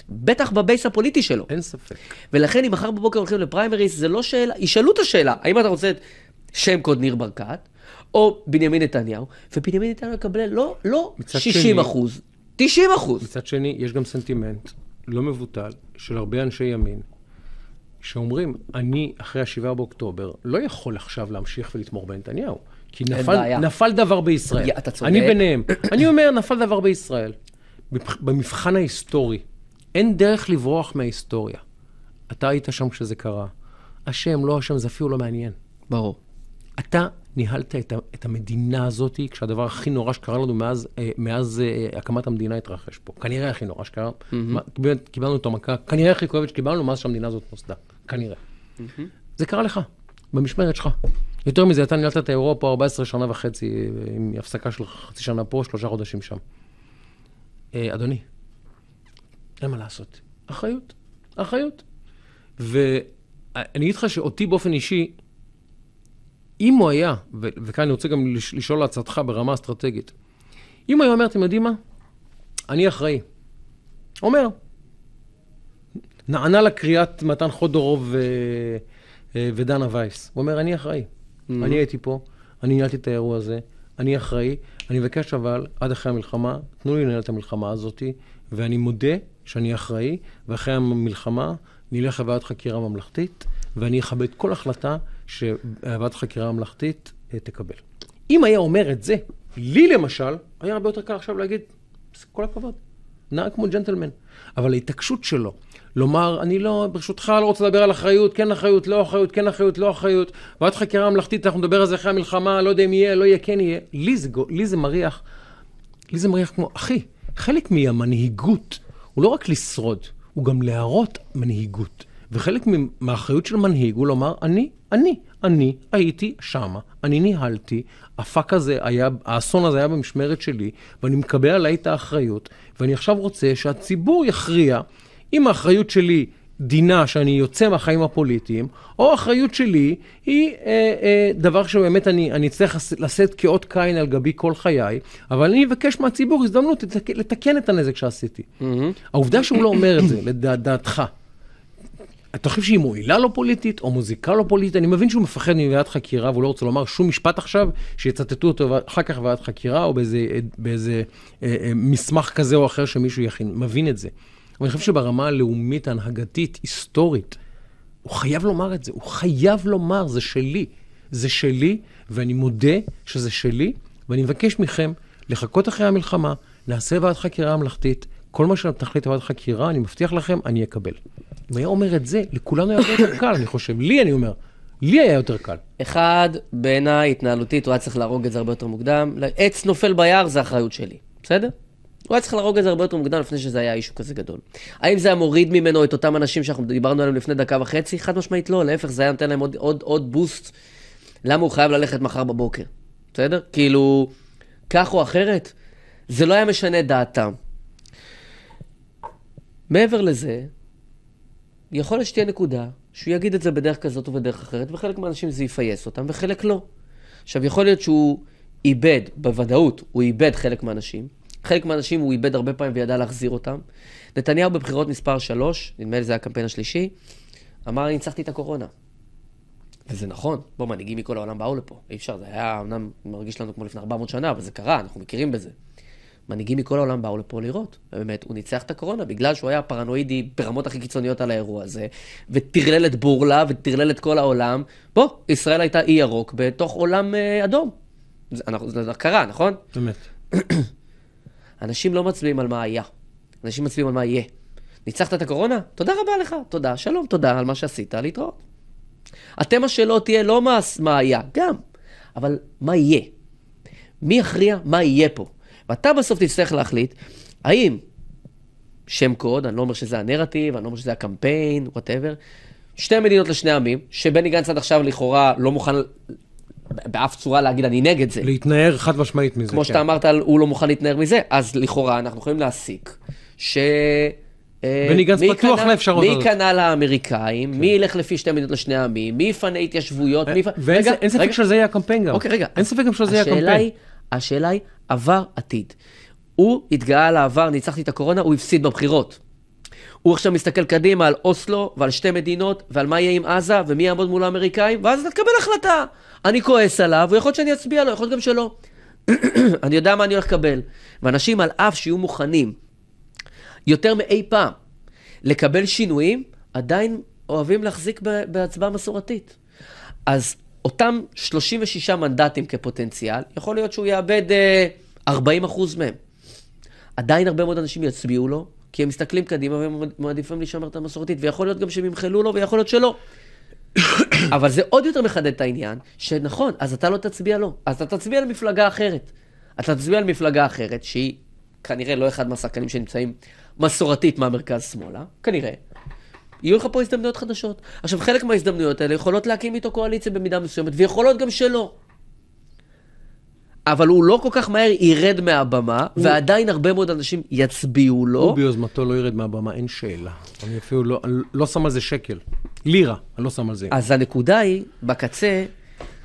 בטח בבייס הפוליטי שלו. אין ספק. ולכן, אם מחר בבוקר הולכים לפריימריס, זה לא שאלה, ישאלו את השאלה, האם אתה רוצה את שם קוד ניר ברקת, או בנימין נתניהו, ובנימין נתניהו יקבל לא 60%, 90%. מצד שני, יש גם סנטימנט לא מבוטל של הרבה אנשי ימין, שאומרים, אני אחרי ה7 באוקטובר, לא יכול עכשיו להמשיך ולתמוך בנתניהו, כי נפל דבר בישראל. אתה צודק. אני ביניהם. אני אומר, נפל דבר בישראל. במבחן ההיסטורי, אין דרך לברוח מההיסטוריה. אתה היית שם כשזה קרה. השם, לא השם, זה אפילו לא מעניין. ברור. אתה ניהלת את המדינה הזאת, כשהדבר הכי נורא שקרה לנו מאז הקמת המדינה התרחש פה. כנראה הכי נורא שקרה. קיבלנו את המכה, כנראה הכי כואבת שקיבלנו מאז שהמדינה הזאת נוסדה. כנראה. זה קרה לך, במשמרת שלך. יותר מזה, אתה ניהלת את האירוע פה 14 שנה וחצי, עם הפסקה של חצי שנה פה, 3 חודשים שם. אדוני, אין מה לעשות. אחריות. ואני אגיד לך שאותי באופן אישי, אם הוא היה, וכאן אני רוצה גם לשאול להצעתך ברמה אסטרטגית, אם הוא היה אומר, אתם יודעים מה? אני אחראי. אומר, נענה לקריאת מתן חודורוב ודנה וייס. הוא אומר, אני אחראי. אני הייתי פה, אני ניהלתי את האירוע הזה, אני אחראי, אני מבקש אבל, עד אחרי המלחמה, תנו לי לנהל את המלחמה הזאת, ואני מודה שאני אחראי, ואחרי המלחמה נלך לוועדת חקירה ממלכתית, ואני אכבד כל החלטה שוועדת חקירה ממלכתית תקבל. אם היה אומר את זה, לי למשל, היה הרבה יותר קל עכשיו להגיד, כל הכבוד, נהג כמו ג'נטלמן. אבל ההתעקשות שלו, לומר, אני לא, ברשותך לא רוצה לדבר על אחריות, כן אחריות, לא אחריות, כן אחריות, לא אחריות, ועדת חקירה ממלכתית, אנחנו נדבר על זה אחרי המלחמה, לא יודע אם יהיה, לא יהיה, כן יהיה. לי זה מריח כמו, אחי, חלק מהמנהיגות הוא לא רק לשרוד, הוא גם להראות מנהיגות. וחלק מהאחריות של מנהיג הוא לומר, אני הייתי שמה, אני ניהלתי, האסון הזה היה במשמרת שלי, ואני מקבל עליי את האחריות, ואני עכשיו רוצה שהציבור יכריע, אם האחריות שלי דינה שאני יוצא מהחיים הפוליטיים, או האחריות שלי היא דבר שבאמת אני צריך לשאת כאות קין על גבי כל חיי, אבל אני אבקש מהציבור הזדמנות לתקן את הנזק שעשיתי. העובדה שהוא לא אומר את זה, לדעתך, אתה חושב שהיא מועילה לא פוליטית, או מוזיקה לא פוליטית? אני מבין שהוא מפחד מוועדת חקירה, והוא לא רוצה לומר שום משפט עכשיו, שיצטטו אותו אחר כך בוועדת חקירה, או באיזה מסמך כזה או אחר שמישהו יכין. מבין את זה. אבל אני חושב שברמה הלאומית, ההנהגתית, היסטורית, הוא חייב לומר את זה. הוא חייב לומר, זה שלי, ואני מודה שזה שלי, ואני מבקש מכם לחכות אחרי המלחמה, נעשה ועדת חקירה ממלכתית, כל מה שתחליט ועדת חקירה, אני מבטיח לכם, אני אקבל. אם היה אומר את זה, לכולנו היה יותר קל, אני חושב. לי היה יותר קל. אחד, בעיניי, התנהלותית, הוא היה צריך להרוג את זה הרבה יותר מוקדם. עץ נופל ביער, זה האחריות שלי. בסדר? הוא היה צריך להרוג את זה הרבה יותר מוקדם, לפני שזה היה אישו כזה גדול. האם זה היה מוריד ממנו את אותם אנשים שאנחנו דיברנו עליהם לפני 1.5 דקות? חד משמעית לא, להפך, זה היה נותן להם עוד בוסט. למה הוא חייב ללכת מחר בבוקר? בסדר? כאילו, כך או אחרת, זה לא היה משנה דעתם. מעבר לזה, יכול להיות שתהיה נקודה שהוא יגיד את זה בדרך כזאת ובדרך אחרת, וחלק מהאנשים זה יפייס אותם, וחלק לא. עכשיו, יכול להיות שהוא איבד, בוודאות, הוא איבד חלק מהאנשים. חלק מהאנשים הוא איבד הרבה פעמים וידע להחזיר אותם. נתניהו בבחירות מספר 3, נדמה לי זה היה הקמפיין השלישי, אמר, אני ניצחתי את הקורונה. וזה נכון, מנהיגים מכל העולם באו לפה. אי אפשר, זה היה, אמנם מרגיש לנו כמו לפני 400 שנה, אבל זה קרה, אנחנו מכירים בזה. מנהיגים מכל העולם באו לפה לראות. ובאמת, הוא ניצח את הקורונה, בגלל שהוא היה פרנואידי ברמות הכי קיצוניות על האירוע הזה, וטרלל את בורלה, וטרלל את כל העולם. ישראל הייתה אי ירוק בתוך עולם אדום. זה קרה, נכון? באמת. אנשים לא מצביעים על מה היה. אנשים מצביעים על מה יהיה. ניצחת את הקורונה? תודה רבה לך, תודה, שלום, תודה על מה שעשית, להתראות. התמה שלו תהיה לא מה היה, גם, אבל מה יהיה? מי יכריע מה יהיה פה? ואתה בסוף תצטרך להחליט, האם שם קוד, אני לא אומר שזה הנרטיב, אני לא אומר שזה הקמפיין, whatever, 2 מדינות לשני עמים, שבני גנץ עד עכשיו לכאורה לא מוכן באף צורה להגיד, אני נגד זה. להתנער חד משמעית מזה. כמו שאתה אמרת, הוא לא מוכן להתנער מזה, אז לכאורה אנחנו יכולים להסיק בני גנץ פתוח לאפשרות. מי קנה לאמריקאים, מי ילך לפי 2 מדינות לשני עמים, מי יפנה התיישבויות, ואין ספק שזה יהיה הקמפיין גם. אוקיי, רגע. אין ספק גם שזה יהיה הקמפיין. השאלה היא, עבר עתיד. הוא התגאה על העבר, ניצחתי את הקורונה, הוא הפסיד בבחירות. הוא עכשיו מסתכל קדימה על אוסלו ועל 2 מדינות, ועל מה יהיה עם עזה, ומי יעמוד מול האמריקאים, ואז אתה תקבל החלטה. אני כועס עליו, ויכול להיות שאני אצביע לו, יכול להיות גם שלא. אני יודע מה אני הולך לקבל. ואנשים על אף שיהיו מוכנים, יותר מאי פעם, לקבל שינויים, עדיין אוהבים להחזיק בהצבעה מסורתית. אז אותם 36 מנדטים כפוטנציאל, יכול להיות שהוא יאבד 40% מהם. עדיין הרבה מאוד אנשים יצביעו לו, כי הם מסתכלים קדימה והם מעדיפים להישמר את המסורתית, ויכול להיות גם שהם ימחלו לו, ויכול להיות שלא. אבל זה עוד יותר מחדד את העניין, שנכון, אז אתה לא תצביע לו. אז אתה תצביע על מפלגה אחרת. אתה תצביע על מפלגה אחרת, שהיא כנראה לא אחד מהשחקנים שנמצאים מסורתית מהמרכז שמאלה, כנראה. יהיו לך פה הזדמנויות חדשות. עכשיו, חלק מההזדמנויות האלה יכולות להקים איתו קואליציה במידה מסוימת, ויכולות גם שלא. אבל הוא לא כל כך מהר ירד מהבמה, ועדיין הרבה מאוד אנשים יצביעו לו. הוא ביוזמתו לא ירד מהבמה, אין שאלה. אני אפילו לא שם על זה שקל. לירה, אני לא שם על זה. אז הנקודה היא, בקצה,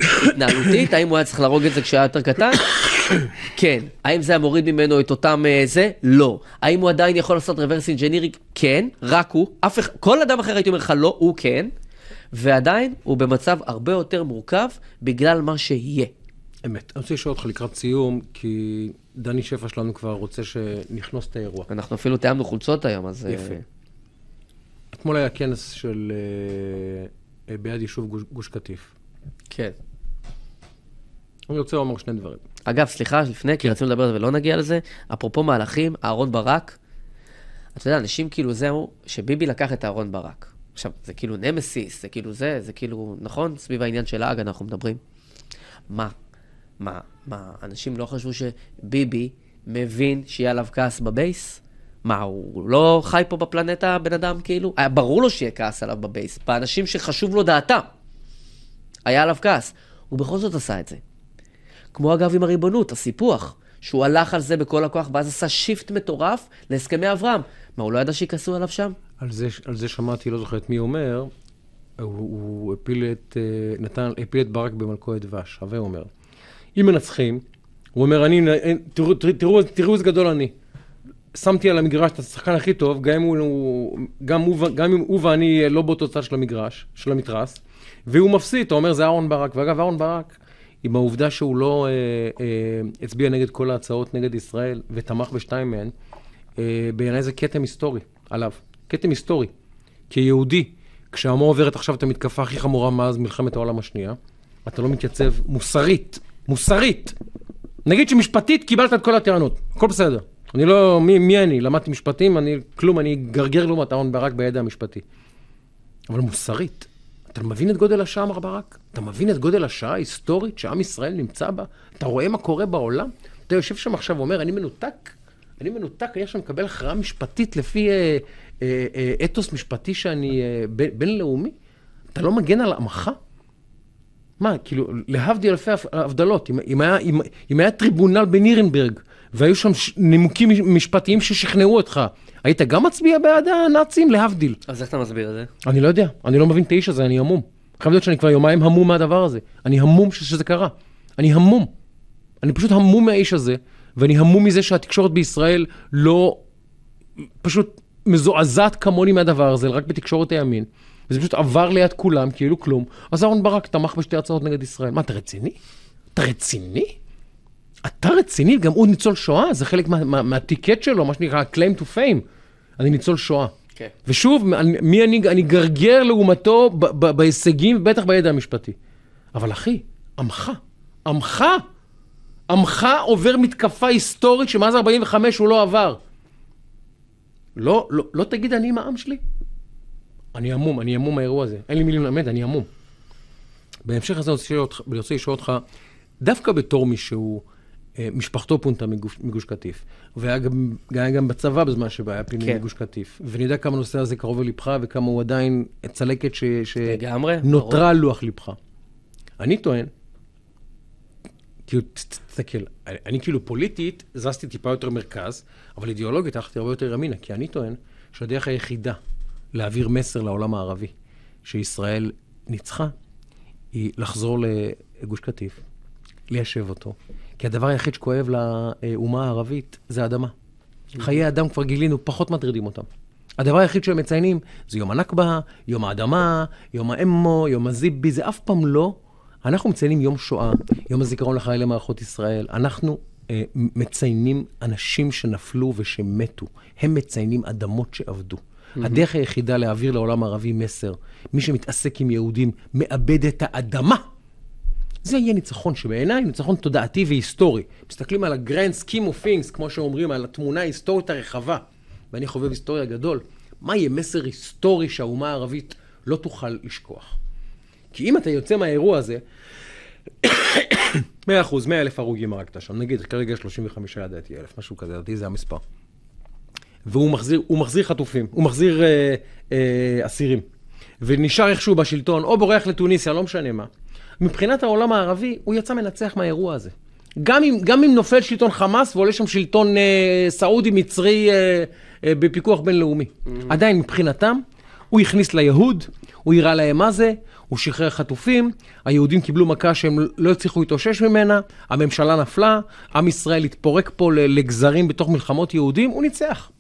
התנהלותית, האם הוא היה צריך להרוג את זה כשהיה יותר קטן? כן. האם זה המוריד ממנו את אותם זה? לא. האם הוא עדיין יכול לעשות רוורס אינג'ינירינג? כן. רק הוא. כל אדם אחר הייתי אומר לך לא, הוא כן. ועדיין הוא במצב הרבה יותר מורכב בגלל מה שיהיה. אמת. אני רוצה לשאול אותך לקראת סיום, כי דני שפע שלנו כבר רוצה שנכנוס את האירוע. אנחנו אפילו תיאמנו חולצות היום, אז... יפה. אתמול היה כנס של ביד יישוב גוש קטיף. כן. אני רוצה לומר 2 דברים. אגב, סליחה, לפני, כי רצינו לדבר על זה ולא נגיע לזה, אפרופו מהלכים, אהרון ברק, אתה יודע, אנשים כאילו זהו, שביבי לקח את אהרון ברק. עכשיו, זה כאילו נמסיס, זה כאילו, נכון? סביב העניין של האג אנחנו מדברים. מה, אנשים לא חשבו שביבי מבין שיהיה עליו כעס בבייס? מה, הוא לא חי פה בפלנטה בן אדם כאילו? היה ברור לו שיהיה כעס עליו בבייס. באנשים שחשוב לו דעתם, היה עליו כעס. הוא בכל זאת עשה את זה. כמו אגב עם הריבונות, הסיפוח, שהוא הלך על זה בכל הכוח, ואז עשה שיפט מטורף להסכמי אברהם. מה, הוא לא ידע שיקסו עליו שם? על זה שמעתי, לא זוכר את מי אומר, הוא הפיל את ברק במלכודת דבש, הווה אומר. אם מנצחים, הוא אומר, תראו איזה גדול אני. שמתי על המגרש את השחקן הכי טוב, גם אם הוא ואני לא באותו צד של המגרש, של המתרס, והוא מפסיד, אתה אומר, זה אהרון ברק. ואגב, אהרון ברק, עם העובדה שהוא לא הצביע נגד כל ההצעות נגד ישראל, ותמך ב2 מהן, בעיניי זה כתם היסטורי עליו. כתם היסטורי. כיהודי, כשהעמו עוברת עכשיו את המתקפה הכי חמורה מאז מלחמת העולם השנייה, אתה לא מתייצב מוסרית. נגיד שמשפטית קיבלת את כל הטענות, הכל בסדר. אני לא, מי אני? למדתי משפטים, אני גרגר לעומת אהרון ברק בידע המשפטי. אבל מוסרית. אתה מבין את גודל השעה, מר ברק? אתה מבין את גודל השעה ההיסטורית שעם ישראל נמצא בה? אתה רואה מה קורה בעולם? אתה יושב שם עכשיו ואומר, אני מנותק, אני עכשיו מקבל הכרעה משפטית לפי אתוס משפטי שאני בינלאומי? אתה לא מגן על עמך? מה, כאילו, להבדיל אלפי הבדלות, אם היה טריבונל בנירנברג, והיו שם נימוקים משפטיים ששכנעו אותך, היית גם מצביע בעד הנאצים? להבדיל. אז איך אתה מסביר את זה? אני לא יודע, אני לא מבין את האיש הזה, אני המום. חייב להיות שאני כבר יומיים המום מהדבר הזה. אני המום שזה קרה. אני המום. אני פשוט המום מהאיש הזה, ואני המום מזה שהתקשורת בישראל לא פשוט מזועזעת כמוני מהדבר הזה, רק בתקשורת הימין. וזה פשוט עבר ליד כולם, כאילו כלום. אז אהרון ברק תמך בשתי הצעות נגד ישראל. מה, אתה רציני? אתה רציני? אתה רציני? גם הוא ניצול שואה, זה חלק מהטיקט שלו, מה שנקרא, claim to fame. אני ניצול שואה. כן. ושוב, מי אני גרגר לעומתו בהישגים, בטח בידע המשפטי. אבל אחי, עמך עובר מתקפה היסטורית שמאז 45 הוא לא עבר. לא תגיד אני עם העם שלי. אני המום מהאירוע הזה. אין לי מילים ללמד, אני המום. בהמשך הזה אני רוצה לשאול אותך, דווקא בתור מישהו, משפחתו פונתה מגוש קטיף, והיה גם בצבא בזמן שבה היה פינוי מגוש קטיף, ואני יודע כמה הנושא הזה קרוב ללבך, וכמה הוא עדיין צלקת שנותרה לוח לבך. אני טוען, כאילו, תסתכל, אני כאילו פוליטית, זזתי טיפה יותר מרכז, אבל אידיאולוגית הלכתי הרבה יותר ימינה, כי אני טוען שהדרך היחידה להעביר מסר לעולם הערבי, שישראל ניצחה, היא לחזור לגוש קטיף, ליישב אותו. כי הדבר היחיד שכואב לאומה הערבית זה האדמה. חיי אדם כבר גילינו, פחות מטרידים אותם. הדבר היחיד שהם מציינים זה יום הנכבה, יום האדמה, יום האמו, יום הזיבי, זה אף פעם לא. אנחנו מציינים יום שואה, יום הזיכרון לחיילי מערכות ישראל. אנחנו מציינים אנשים שנפלו ושמתו. הם מציינים אדמות שעבדו. הדרך היחידה להעביר לעולם הערבי מסר, מי שמתעסק עם יהודים מאבד את האדמה. זה יהיה ניצחון שבעיניי, ניצחון תודעתי והיסטורי. מסתכלים על הגרנד סקים אוף תינגס, כמו שאומרים, על התמונה ההיסטורית הרחבה. ואני חובב היסטוריה גדול. מה יהיה מסר היסטורי שהאומה הערבית לא תוכל לשכוח? כי אם אתה יוצא מהאירוע הזה, 100%, 100,000 הרוגים הרגת שם. נגיד, כרגע 35 לדעתי 1,000, משהו כזה, לדעתי זה המספר. והוא מחזיר חטופים, הוא מחזיר אסירים. ונשאר איכשהו בשלטון, או בורח לטוניסיה, לא משנה מה. מבחינת העולם הערבי, הוא יצא מנצח מהאירוע הזה. גם אם נופל שלטון חמאס, ועולה שם שלטון סעודי מצרי בפיקוח בינלאומי. עדיין מבחינתם, הוא הכניס ליהוד, הוא יראה להם מה זה, הוא שחרר חטופים, היהודים קיבלו מכה שהם לא הצליחו להתאושש ממנה, הממשלה נפלה, עם ישראל התפורק פה לגזרים בתוך מלחמות יהודים, הוא ניצח.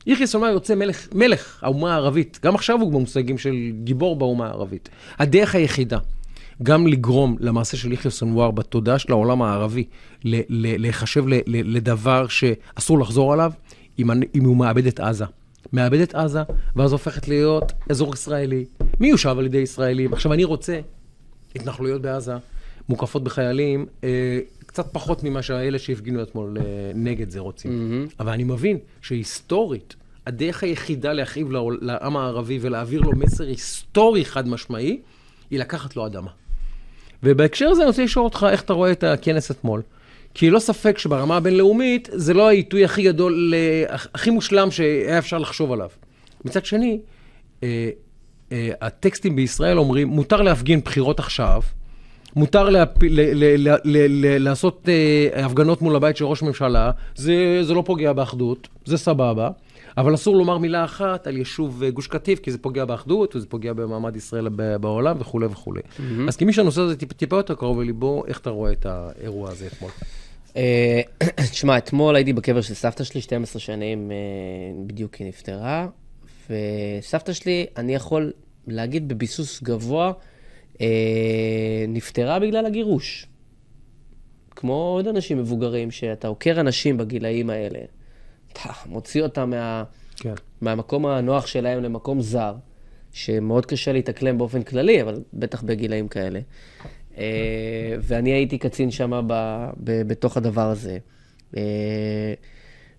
יחיא סנוואר יוצא מלך האומה הערבית, גם עכשיו הוא במושגים של גיבור באומה הערבית. הדרך היחידה, גם לגרום למעשה של יחיא סנוואר בתודעה של העולם הערבי, לחשב לדבר שאסור לחזור עליו, אם הוא מאבד את עזה. מאבד את עזה, ואז הופכת להיות אזור ישראלי. מי יושב על ידי ישראלים? עכשיו אני רוצה התנחלויות בעזה, מוקפות בחיילים, קצת פחות ממה שהאלה שהפגינו אתמול נגד זה רוצים. אבל אני מבין שהיסטורית, הדרך היחידה להכאיב לעם הערבי ולהעביר לו מסר היסטורי חד משמעי, היא לקחת לו אדמה. ובהקשר הזה אני רוצה לשאול אותך איך אתה רואה את הכנס אתמול. כי לא ספק שברמה הבינלאומית זה לא העיתוי הכי גדול, הכי מושלם שהיה אפשר לחשוב עליו. מצד שני, הטקסטים בישראל אומרים, מותר להפגין בחירות עכשיו, מותר לעשות הפגנות מול הבית של ראש ממשלה, זה לא פוגע באחדות, זה סבבה, אבל אסור לומר מילה אחת על יישוב גוש קטיף, כי זה פוגע באחדות, וזה פוגע במעמד ישראל בעולם וכו' וכו'. אז כמי שהנושא הזה טיפה יותר קרוב לליבו, איך אתה רואה את האירוע הזה אתמול? תשמע, אתמול הייתי בקבר של סבתא שלי, 12 שנים בדיוק היא נפטרה, וסבתא שלי, אני יכול להגיד בביסוס גבוה, נפטרה בגלל הגירוש. כמו עוד אנשים מבוגרים, שאתה עוקר אנשים בגילאים האלה, אתה מוציא אותם מהמקום הנוח שלהם למקום זר, שמאוד קשה להתאקלם באופן כללי, אבל בטח בגילאים כאלה. ואני הייתי קצין שם בתוך הדבר הזה.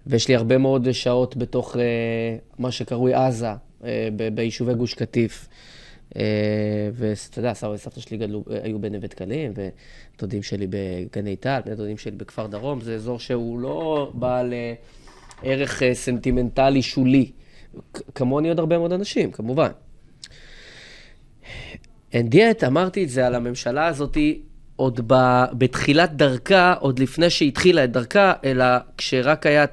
ויש לי הרבה מאוד שעות בתוך מה שקרוי עזה, ביישובי גוש קטיף. ואתה יודע, סבתא שלי היו בנווה דקלים, ודודים שלי בגני טל, דודים שלי בכפר דרום. זה אזור שהוא לא בעל ערך סנטימנטלי שולי. כמוני עוד הרבה מאוד אנשים, כמובן. דיאט, אמרתי את זה על הממשלה הזאת עוד בתחילת דרכה, עוד לפני שהתחילה את דרכה, אלא כשרק היה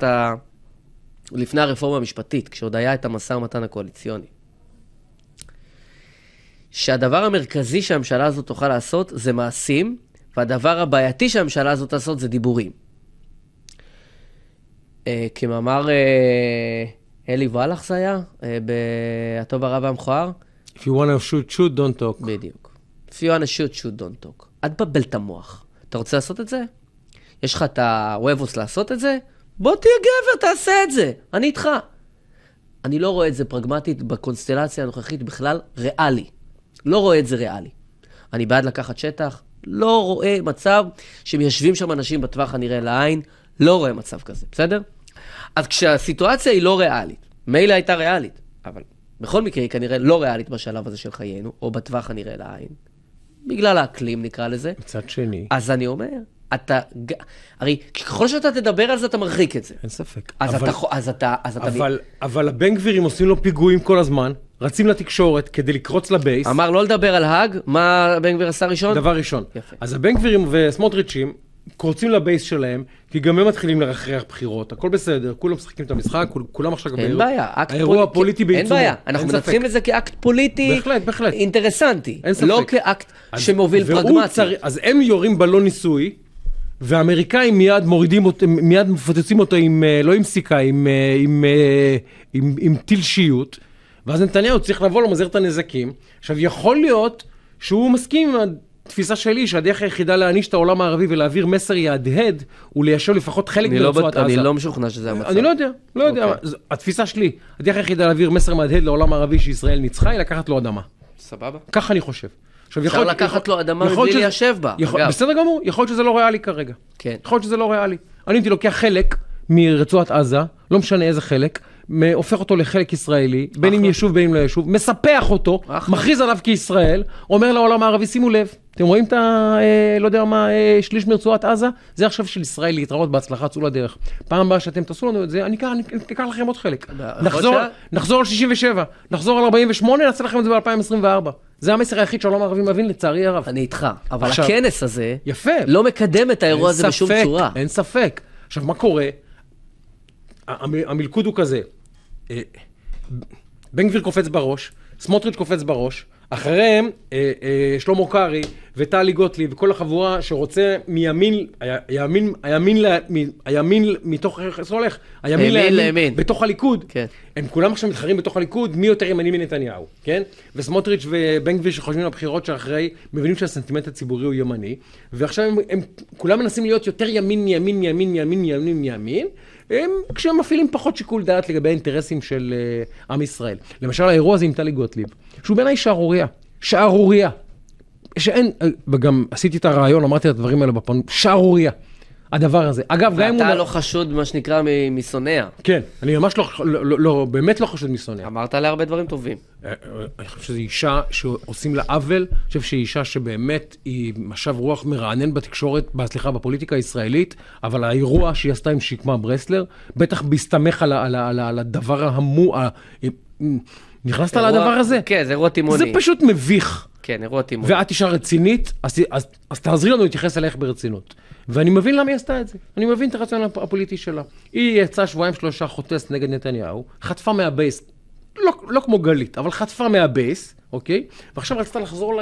לפני הרפורמה המשפטית, כשעוד היה את המשא ומתן הקואליציוני. שהדבר המרכזי שהממשלה הזאת תוכל לעשות זה מעשים, והדבר הבעייתי שהממשלה הזאת לעשות זה דיבורים. כמאמר אלי וואלך זה היה, ב"הטוב הרע והמכוער", If you want to shoot, shoot, don't talk. בדיוק. If you want to shoot, shoot, don't talk. אל תבלבל את המוח. אתה רוצה לעשות את זה? יש לך את הוובוס לעשות את זה? בוא תהיה גבר, תעשה את זה. אני איתך. אני לא רואה את זה פרגמטית בקונסטלציה הנוכחית בכלל ריאלי. לא רואה את זה ריאלי. אני בעד לקחת שטח, לא רואה מצב שמיישבים שם אנשים בטווח הנראה לעין, לא רואה מצב כזה, בסדר? אז כשהסיטואציה היא לא ריאלית, מילא הייתה ריאלית, אבל בכל מקרה היא כנראה לא ריאלית בשלב הזה של חיינו, או בטווח הנראה לעין, בגלל האקלים נקרא לזה. מצד שני. אז אני אומר, הרי ככל שאתה תדבר על זה, אתה מרחיק את זה. אין ספק. אבל הבן גבירים עושים לו פיגועים כל הזמן, רצים לתקשורת כדי לקרוץ לבייס. אמר לא לדבר על האג, מה בן גביר עשה ראשון? דבר ראשון. יפה. אז הבן גבירים וסמוטריצ'ים קורצים לבייס שלהם, כי גם הם מתחילים לרחרח בחירות, הכל בסדר, כולם משחקים את המשחק, כולם עכשיו אין בעיה, האירוע הפוליטי בעיצומו. אין בעיה, אנחנו מנתחים את זה כאקט פוליטי אינטרסנטי, לא כאקט שמוביל פרגמטי. אז הם יורים בלון ניסוי, והאמריקאים מיד מורידים אותו, מיד מפוצצים אותו לא עם סיכה, עם טיל שיוט, ואז נתניהו צריך לבוא למזער את הנזקים. עכשיו, יכול להיות שהוא מסכים עם התפיסה שלי, שהדרך היחידה להעניש את העולם הערבי ולהעביר מסר יהדהד, הוא ליישב לפחות חלק ברצועת עזה. אני לא משוכנע שזה המצב. אני לא יודע. התפיסה שלי, הדרך היחידה להעביר מסר מהדהד לעולם הערבי שישראל ניצחה, היא לקחת לו אדמה. סבבה. ככה אני חושב. אפשר לקחת לו אדמה מבלי ליישב בה. בסדר גמור, יכול להיות שזה לא ריאלי כרגע. כן. יכול להיות שזה לא ריאלי. אני הייתי לוקח חלק מרצועת עזה, לא משנה איזה חלק, הופך אותו לחלק ישראלי, בין אם ישוב בין אם לא ישוב, מספח אותו, מכריז עליו כישראל, אומר לעולם הערבי, שימו לב, אתם רואים את לא יודע מה, שליש מרצועת עזה? זה עכשיו של ישראל להתראות בהצלחה, צאו לדרך. פעם הבאה שאתם תעשו לנו את זה, אני אקח לכם עוד חלק. נחזור על 67, נחזור על 48, נעשה לכם את זה ב-2024. זה המסר היחיד שהעולם הערבי מבין, לצערי הרב. אני איתך, אבל הכנס הזה לא מקדם את האירוע הזה בשום צורה. אין ספק. עכשיו, מה קורה? המלכוד הוא כזה. בן גביר קופץ בראש, סמוטריץ' קופץ בראש, אחריהם שלמה קרעי וטלי גוטליב וכל החבורה שרוצה הימין מתוך, איך הולך? הימין לימין, בתוך הליכוד. הם כולם עכשיו מתחרים בתוך הליכוד, מי יותר ימני מנתניהו, כן? וסמוטריץ' ובן גביר שחושבים על הבחירות שאחרי, מבינים שהסנטימנט הציבורי הוא ימני, ועכשיו הם כולם מנסים להיות יותר ימין, כשהם מפעילים פחות שיקול דעת לגבי האינטרסים של עם ישראל. למשל, האירוע הזה עם טלי גוטליב, שהוא בעיניי שערוריה, שאין, וגם עשיתי את הרעיון, אמרתי את הדברים האלה בפעם, שערוריה, הדבר הזה. אגב, גם ואתה לא חשוד, מה שנקרא, משונאה. כן, אני ממש לא, באמת לא חשוד משונאה. אמרת לה הרבה דברים טובים. אני חושב שזו אישה שעושים לה עוול, אני חושב שהיא אישה שבאמת היא משב רוח מרענן בתקשורת, בפוליטיקה הישראלית, אבל האירוע שהיא עשתה עם שקמה ברסלר, בטח בהסתמך על הדבר נכנסת על הדבר הזה? כן, זה אירוע תימוני. זה פשוט מביך. כן, אירוע תימוני. ואת אישה רצינית, אז תעזרי לנו להתייחס אלייך ברצינות. ואני מבין למה היא עשתה את זה. אני מבין את הרציונל הפוליטי שלה. היא יצאה 2-3 חוטס נגד נתניהו, חטפה מהבייס, לא כמו גלית, אבל חטפה מהבייס, אוקיי? ועכשיו רצתה לחזור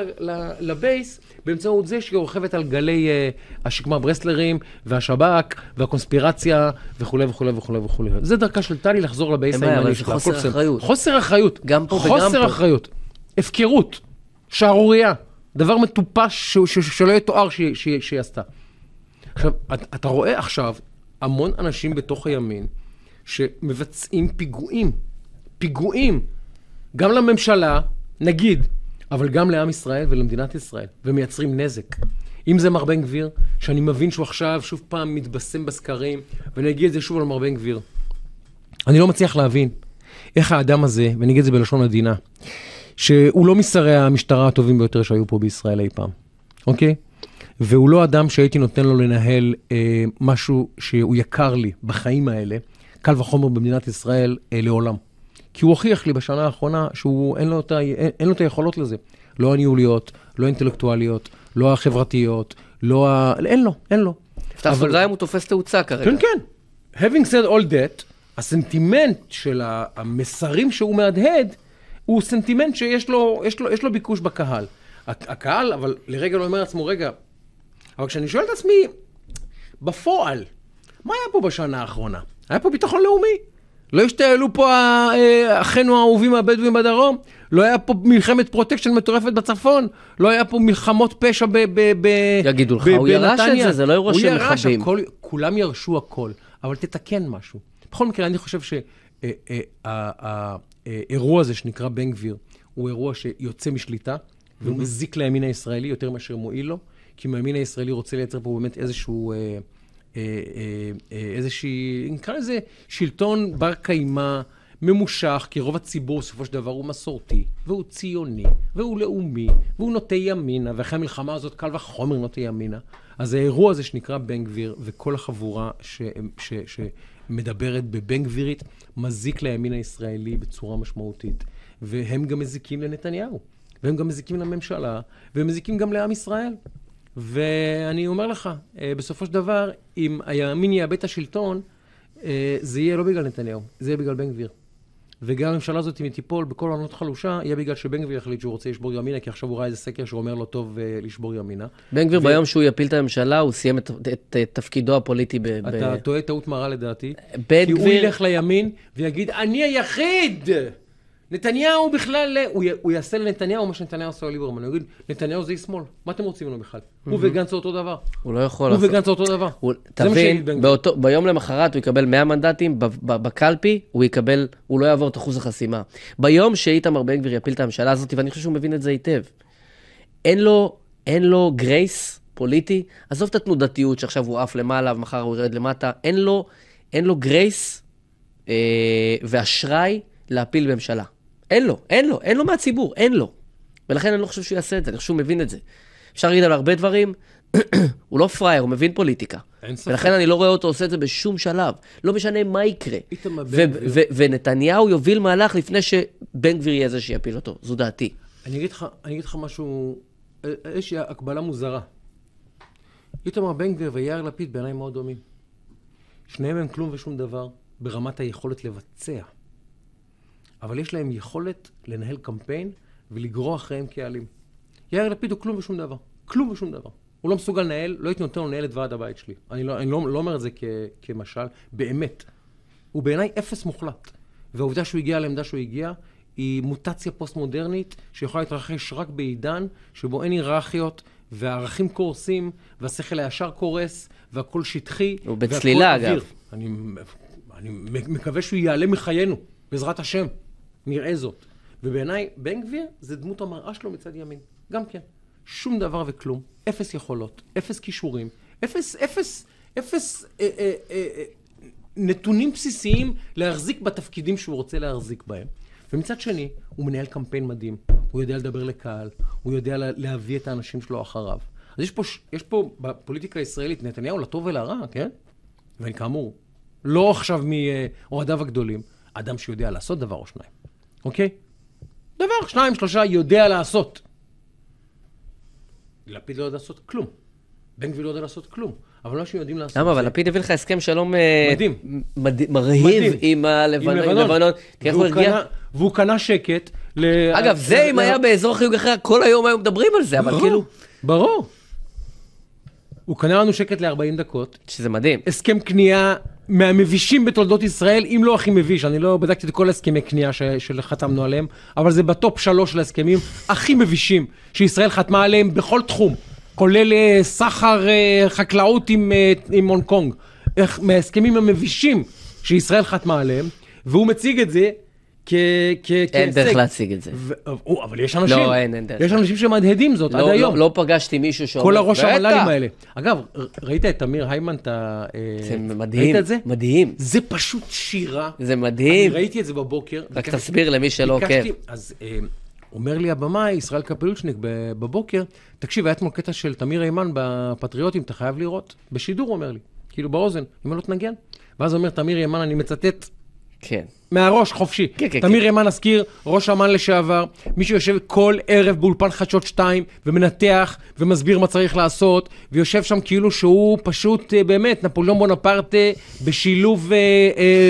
לבייס באמצעות זה שהיא רוכבת על גלי השקמה ברסלרים והשב"כ והקונספירציה וכו' וכו' וכו' וכו'. זה דרכה של טלי לחזור לבייס הימני שלה. חוסר אחריות. חוסר אחריות. גם פה וגם פה. חוסר אחריות. הפקרות. שערוריה. דבר מטופש שלא יהיה תואר שהיא עשתה. עכשיו, אתה רואה עכשיו המון אנשים בתוך הימין שמבצעים פיגועים, גם לממשלה, נגיד, אבל גם לעם ישראל ולמדינת ישראל, ומייצרים נזק. אם זה מר בן גביר, שאני מבין שהוא עכשיו שוב פעם מתבשם בסקרים, ואני אגיד את זה שוב על מר בן גביר. אני לא מצליח להבין איך האדם הזה, ואני אגיד את זה בלשון עדינה, שהוא לא משרי המשטרה הטובים ביותר שהיו פה בישראל אי פעם, אוקיי? והוא לא אדם שהייתי נותן לו לנהל משהו שהוא יקר לי בחיים האלה, קל וחומר במדינת ישראל לעולם. כי הוא הוכיח לי בשנה האחרונה שהוא אין לו את היכולות לזה. לא הניהוליות, לא אינטלקטואליות, לא החברתיות, אין לו. אבל גם הוא תופס תאוצה כרגע. כן. Having said all that, הסנטימנט של המסרים שהוא מהדהד, הוא סנטימנט שיש לו ביקוש בקהל. הקהל, אבל לרגע לא אומר לעצמו, רגע, אבל כשאני שואל את עצמי, בפועל, מה היה פה בשנה האחרונה? היה פה ביטחון לאומי? לא השתעלו פה אחינו האהובים הבדואים בדרום? לא היה פה מלחמת פרוטקשן מטורפת בצפון? לא היה פה מלחמות פשע יגידו לך, הוא ירש את זה, זה לא אירוע של מחבים. כולם ירשו הכל, אבל תתקן משהו. בכל מקרה, אני חושב שהאירוע הזה שנקרא בן גביר, הוא אירוע שיוצא משליטה, והוא מזיק לימין הישראלי יותר מאשר מועיל לו, כי מהימין הישראלי רוצה לייצר פה באמת איזושהי, נקרא לזה שלטון בר קיימא, ממושך, כי רוב הציבור בסופו של דבר הוא מסורתי, והוא ציוני, והוא לאומי, והוא נוטה ימינה, ואחרי המלחמה הזאת קל וחומר נוטה ימינה. אז האירוע הזה שנקרא בן גביר, וכל החבורה שמדברת בבן גבירית, מזיק לימין הישראלי בצורה משמעותית. והם גם מזיקים לנתניהו, והם גם מזיקים לממשלה, והם מזיקים גם לעם ישראל. ואני אומר לך, בסופו של דבר, אם הימין יאבד את השלטון, זה יהיה לא בגלל נתניהו, זה יהיה בגלל בן גביר. וגם הממשלה הזאת, אם היא תיפול בכל עונות חלושה, יהיה בגלל שבן גביר יחליט שהוא רוצה לשבור ימינה, כי עכשיו הוא ראה איזה סקר שאומר לו טוב לשבור ימינה. בן גביר ביום שהוא יפיל את הממשלה, הוא סיים את תפקידו הפוליטי אתה טועה טעות מרה לדעתי, כי הוא ילך לימין ויגיד, אני היחיד! נתניהו בכלל, הוא יעשה לנתניהו מה שנתניהו עושה לליברמן, הוא יגיד, נתניהו זה שמאל, מה אתם רוצים ממנו בכלל? הוא וגנץ אותו דבר. הוא לא יכול לעשות. הוא וגנץ אותו דבר. תבין, ביום למחרת הוא יקבל 100 מנדטים, בקלפי הוא לא יעבור את אחוז החסימה. ביום שאיתמר בן גביר יפיל את הממשלה הזאת, ואני חושב שהוא מבין את זה היטב, אין לו גרייס פוליטי, עזוב את התנודתיות שעכשיו הוא עף למעלה ומחר הוא ירד למטה, אין לו גרייס ואשראי להפיל ממשלה. אין לו מהציבור, אין לו. ולכן אני לא חושב שהוא יעשה את זה, אני חושב שהוא מבין את זה. אפשר להגיד על הרבה דברים, הוא לא פרייר, הוא מבין פוליטיקה. ולכן אני לא רואה אותו עושה את זה בשום שלב. לא משנה מה יקרה. ונתניהו יוביל מהלך לפני שבן גביר יהיה זה שיפיל אותו. זו דעתי. אני אגיד לך משהו, יש הקבלה מוזרה. איתמר בן גביר ויאיר לפיד בעיניים מאוד דומים. שניהם הם כלום ושום דבר ברמת היכולת לבצע. אבל יש להם יכולת לנהל קמפיין ולגרוע אחריהם קהלים. יאיר לפיד הוא כלום ושום דבר. כלום ושום דבר. הוא לא מסוגל לנהל, לא הייתי נותן לו לנהל את ועד הבית שלי. אני לא אומר את זה כמשל. באמת. הוא בעיניי אפס מוחלט. והעובדה שהוא הגיע לעמדה שהוא הגיע, היא מוטציה פוסט-מודרנית שיכולה להתרחש רק בעידן שבו אין היררכיות, והערכים קורסים, והשכל הישר קורס, והכל שטחי. הוא בצלילה אגב. אני מקווה שהוא יעלה מחיינו, בעזרת השם. נראה זאת. ובעיניי, בן גביר זה דמות המראה שלו מצד ימין. גם כן. שום דבר וכלום. אפס יכולות, אפס כישורים, אפס נתונים בסיסיים להחזיק בתפקידים שהוא רוצה להחזיק בהם. ומצד שני, הוא מנהל קמפיין מדהים. הוא יודע לדבר לקהל, הוא יודע להביא את האנשים שלו אחריו. אז יש פה בפוליטיקה הישראלית נתניהו לטוב ולרע, כן? ואני כאמור, לא עכשיו מאוהדיו הגדולים, אדם שיודע לעשות דבר או שניים. אוקיי? דבר, 2, 3 יודע לעשות. לפיד לא יודע לעשות כלום. בן גביר לא יודע לעשות כלום. אבל לא שיודעים לעשות. למה? אבל לפיד הביא לך הסכם שלום מרהיב עם לבנון. והוא קנה שקט. אגב, זה אם היה באזור חיוג אחר, כל היום היו מדברים על זה, אבל כאילו... ברור. הוא קנה לנו שקט ל-40 דקות. שזה מדהים. הסכם קנייה מהמבישים בתולדות ישראל, אם לא הכי מביש. אני לא בדקתי את כל הסכמי קנייה שחתמנו עליהם, אבל זה בטופ 3 של ההסכמים הכי מבישים שישראל חתמה עליהם בכל תחום, כולל סחר חקלאות עם הונג קונג. מההסכמים המבישים שישראל חתמה עליהם, והוא מציג את זה אין דרך להציג את זה. אבל יש אנשים. לא, אין דרך. יש אנשים שמדהדים זאת עד היום. לא פגשתי מישהו שאומר... כל הראש המל"לים האלה. אגב, ראית את תמיר היימן? זה מדהים. ראית את זה? מדהים. זה פשוט שירה. זה מדהים. אני ראיתי את זה בבוקר. רק תסביר למי שלא עוקב. אז אומר לי הבמאי, ישראל קפלוצ'ניק בבוקר, תקשיב, היה אתמול קטע של תמיר היימן בפטריוטים, אתה חייב לראות. בשידור הוא אומר לי, כאילו באוזן, אם לא תנגן. ואז אומר תמיר היימן, אני מצטט כן. מהראש חופשי. תמיר ימן נזכיר, ראש אמ"ן לשעבר, מי שיושב כל ערב באולפן חדשות 2 ומנתח ומסביר מה צריך לעשות, ויושב שם כאילו שהוא פשוט באמת נפוליאון בונפרטה בשילוב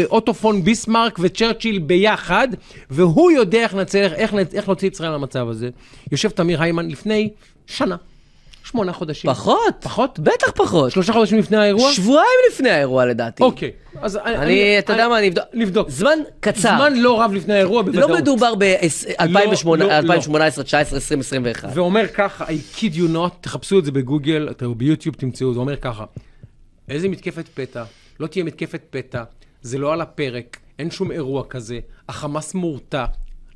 אוטו פון ביסמרק וצ'רצ'יל ביחד, והוא יודע איך להוציא ישראל למצב הזה. יושב תמיר היימן לפני שנה. 8 חודשים. פחות? בטח פחות. 3 חודשים לפני האירוע? שבועיים לפני האירוע לדעתי. אוקיי. אתה יודע מה, אני נבדוק. זמן קצר. זמן לא רב לפני האירוע בוודאות. לא מדובר ב-2018, 2019, 2019, 2021. ואומר ככה, I kid you not, תחפשו את זה בגוגל, ביוטיוב תמצאו, זה אומר ככה, איזה מתקפת פתע, לא תהיה מתקפת פתע, זה לא על הפרק, אין שום אירוע כזה, החמאס מורתע,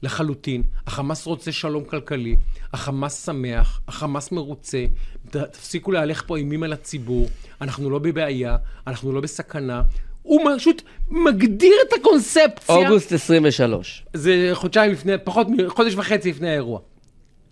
לחלוטין, החמאס רוצה שלום כלכלי, החמאס שמח, החמאס מרוצה, תפסיקו להלך פה אימים על הציבור, אנחנו לא בבעיה, אנחנו לא בסכנה, הוא פשוט מגדיר את הקונספציה. אוגוסט 23. זה חודשיים לפני, פחות חודש וחצי לפני האירוע.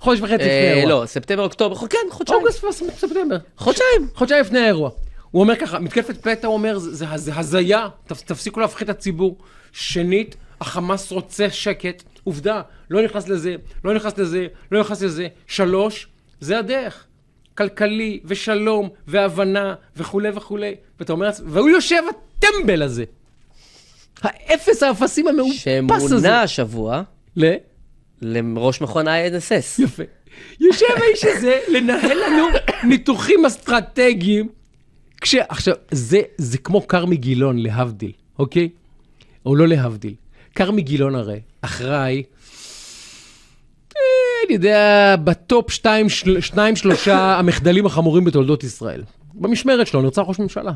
חודש וחצי לפני האירוע. לא, ספטמבר, אוקטובר, כן, חודשיים. אוגוסט וספטמבר. חודשיים. חודשיים לפני האירוע. הוא אומר ככה, מתקפת פתע, הוא אומר, זה הזיה, תפסיקו להפחיד את הציבור. שנית, החמאס רוצה שקט. עובדה, לא נכנס לזה, לא נכנס לזה, לא נכנס לזה. 3, זה הדרך. כלכלי ושלום והבנה וכו' וכו'. ואתה אומר, והוא יושב הטמבל הזה. האפס האפסים המאופס הזה. שמונה השבוע לראש מכון ה-INSS. יפה. יושב האיש הזה לנהל לנו ניתוחים אסטרטגיים. עכשיו, זה כמו קרמי גילון להבדיל, אוקיי? או לא להבדיל. קרמי גילון הרי, אחראי, אני יודע, בטופ 2-3 המחדלים החמורים בתולדות ישראל. במשמרת שלו נרצח ראש ממשלה.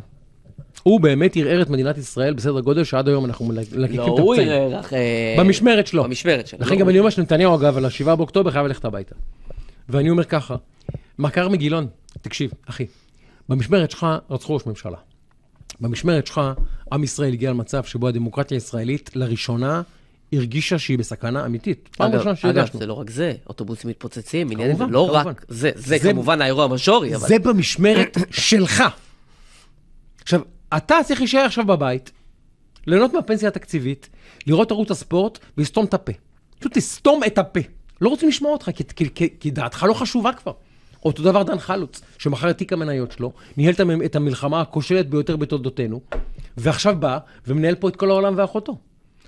הוא באמת ערער את מדינת ישראל בסדר גודל שעד היום אנחנו מלקיקים את הפצעים. לא, הוא ערער. במשמרת שלו. במשמרת שלו. לכן גם אני אומר שנתניהו, אגב, על 7 באוקטובר חייב ללכת הביתה. ואני אומר ככה, מכר מגילון, תקשיב, אחי, במשמרת שלך רצחו ראש ממשלה. במשמרת שלך, עם ישראל הגיע למצב שבו הדמוקרטיה הישראלית לראשונה הרגישה שהיא בסכנה אמיתית. אגב, זה לא רק זה, אוטובוסים מתפוצצים, עניינים, זה לא רק זה, זה כמובן האירוע המז'ורי. זה במשמרת שלך. עכשיו, אתה צריך להישאר עכשיו בבית, ליהנות מהפנסיה התקציבית, לראות ערוץ הספורט ולסתום את הפה. פשוט לסתום את הפה. לא רוצים לשמוע אותך, כי דעתך לא חשובה כבר. אותו דבר דן חלוץ, שמחר את תיק המניות שלו, ניהל את המלחמה הכושלת ביותר בתולדותינו, ועכשיו בא ומנהל פה את כל העולם ואחותו.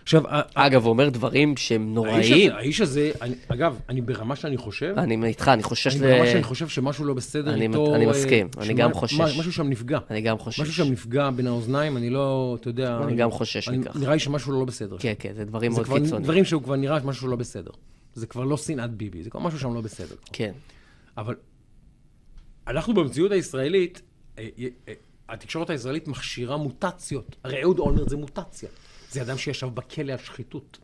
עכשיו, אגב, הוא אומר דברים שהם נוראיים. האיש הזה, אגב, אני ברמה שאני חושב... אני איתך, אני חושש... אני ברמה שאני חושב שמשהו לא בסדר איתו... אני מסכים, אני גם חושש. משהו שם נפגע. אני גם חושש. משהו שם נפגע בין האוזניים, אני לא, אתה יודע... אני גם חושש מכך. נראה לי שמשהו לא בסדר. כן, כן, זה דברים מאוד קיצוניים. זה דברים שהוא כבר נראה שמשהו לא בסדר. זה כבר לא שנאת ביבי, זה כבר משהו שם לא בסדר. כן. אבל אנחנו במציאות הישראלית, התקשורת הישראלית מכשירה מוטציות. הרי אהוד אולמרט זה מוטציה. זה אדם שישב בכלא על שחיתות.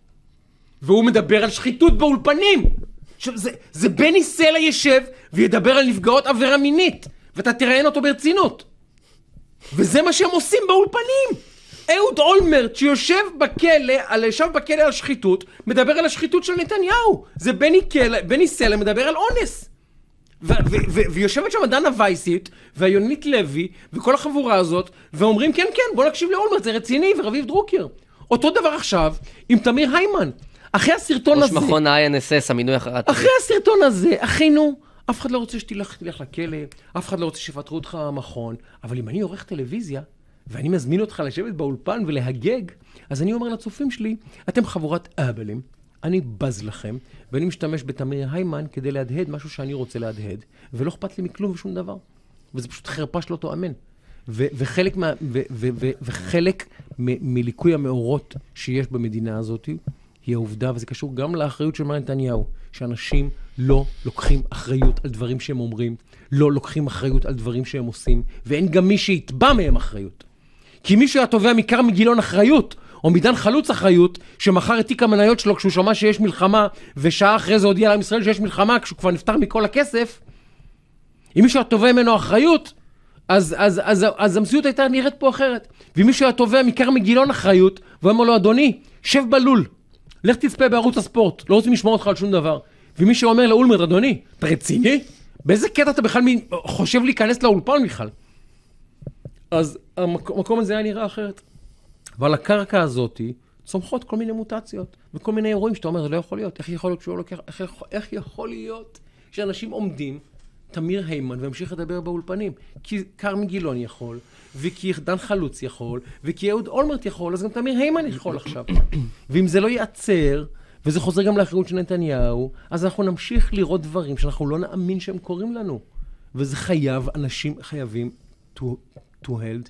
והוא מדבר על שחיתות באולפנים. עכשיו, זה בני סלע ישב וידבר על נפגעות עבירה מינית. ואתה תראיין אותו ברצינות. וזה מה שהם עושים באולפנים. אהוד אולמרט שיושב בכלא על שחיתות, מדבר על השחיתות של נתניהו. זה בני סלע מדבר על אונס. ויושבת שם דנה וייסית, והיונית לוי, וכל החבורה הזאת, ואומרים, כן, כן, בוא נקשיב לאולמרט, זה רציני, ורביב דרוקר. אותו דבר עכשיו עם תמיר היימן. אחרי הסרטון הזה... ראש מכון ה-INSS, המינוי אחרת. אחרי הסרטון הזה, אחינו, אף אחד לא רוצה שתלך לכלא, אף אחד לא רוצה שיפטרו אותך מהמכון, אבל אם אני עורך טלוויזיה, ואני מזמין אותך לשבת באולפן ולהגג, אז אני אומר לצופים שלי, אתם חבורת אהבלים, אני בז לכם, ואני משתמש בתמיר היימן כדי להדהד משהו שאני רוצה להדהד, ולא אכפת לי מכלום ושום דבר. וזה פשוט חרפה שלא תואמן. וחלק מליקוי המאורות שיש במדינה הזאת, היא העובדה, וזה קשור גם לאחריות של מר נתניהו, שאנשים לא לוקחים אחריות על דברים שהם אומרים, לא לוקחים אחריות על דברים שהם עושים, ואין גם מי שיתבע מהם אחריות. כי מי שהיה תובע מקרמי גילון אחריות, או מדן חלוץ אחריות, שמחר את תיק המניות שלו כשהוא שמע שיש מלחמה, ושעה אחרי זה הודיע לעם ישראל שיש מלחמה, כשהוא כבר נפטר מכל הכסף, אם מישהו היה תובע ממנו אחריות, אז המציאות הייתה נראית פה אחרת. ואם מישהו היה תובע מקרמי גילון אחריות, והוא אומר לו, אדוני, שב בלול, לך תצפה בערוץ הספורט, לא רוצים לשמוע אותך על שום דבר. ומי שאומר לאולמרט, אדוני, אתה רציני? באיזה קטע אתה בכלל חושב להיכנס לאולפן בכלל? אז המקום הזה היה נראה אחרת. ועל הקרקע הזאת צומחות כל מיני מוטציות, וכל מיני אירועים שאתה אומר, זה לא יכול להיות. איך יכול להיות שהוא לוקח, איך יכול להיות שאנשים עומדים, תמיר היימן, והמשיך לדבר באולפנים? כי קרמי גילון יכול, וכי דן חלוץ יכול, וכי אהוד אולמרט יכול, אז גם תמיר היימן יכול עכשיו. ואם זה לא ייעצר, וזה חוזר גם לאחריות של נתניהו, אז אנחנו נמשיך לראות דברים שאנחנו לא נאמין שהם קוראים לנו. וזה חייב, אנשים חייבים to held.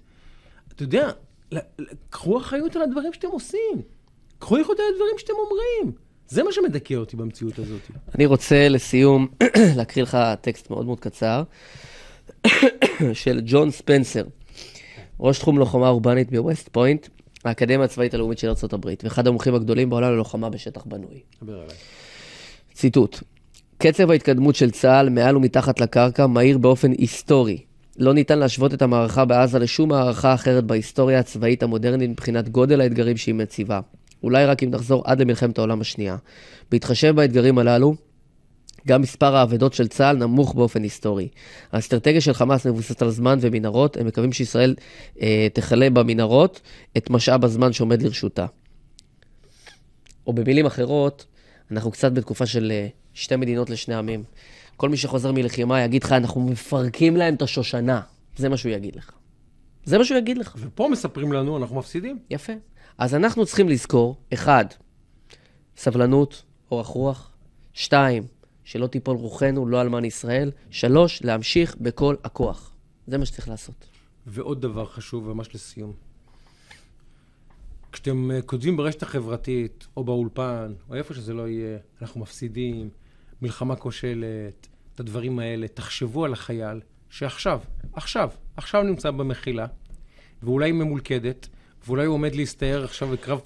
אתה יודע, קחו אחריות על הדברים שאתם עושים. קחו אחריות על הדברים שאתם אומרים. זה מה שמדכא אותי במציאות הזאת. אני רוצה לסיום להקריא לך טקסט מאוד מאוד קצר של ג'ון ספנסר, ראש תחום לוחמה אורבנית בווסט פוינט, האקדמיה הצבאית הלאומית של ארצות הברית, ואחד המומחים הגדולים בעולם ללוחמה בשטח בנוי. ציטוט: קצב ההתקדמות של צה"ל מעל ומתחת לקרקע מהיר באופן היסטורי. לא ניתן להשוות את המערכה בעזה לשום מערכה אחרת בהיסטוריה הצבאית המודרנית מבחינת גודל האתגרים שהיא מציבה. אולי רק אם נחזור עד למלחמת העולם השנייה. בהתחשב באתגרים הללו, גם מספר העבדות של צה"ל נמוך באופן היסטורי. האסטרטגיה של חמאס מבוססת על זמן ומנהרות, הם מקווים שישראל תחלה במנהרות את משאב הזמן שעומד לרשותה. או במילים אחרות, אנחנו קצת בתקופה של שתי מדינות לשני עמים. כל מי שחוזר מלחימה יגיד לך, אנחנו מפרקים להם את השושנה. זה מה שהוא יגיד לך. זה מה שהוא יגיד לך. ופה מספרים לנו, אנחנו מפסידים. יפה. אז אנחנו צריכים לזכור, 1, סבלנות, אורך רוח, 2, שלא תיפול רוחנו, לא אלמן ישראל, 3, להמשיך בכל הכוח. זה מה שצריך לעשות. ועוד דבר חשוב, ממש לסיום. כשאתם כותבים ברשת החברתית, או באולפן, או איפה שזה לא יהיה, אנחנו מפסידים, מלחמה כושלת, את הדברים האלה, תחשבו על החייל שעכשיו נמצא במחילה, ואולי ממולכדת, ואולי הוא עומד להסתער עכשיו בקרב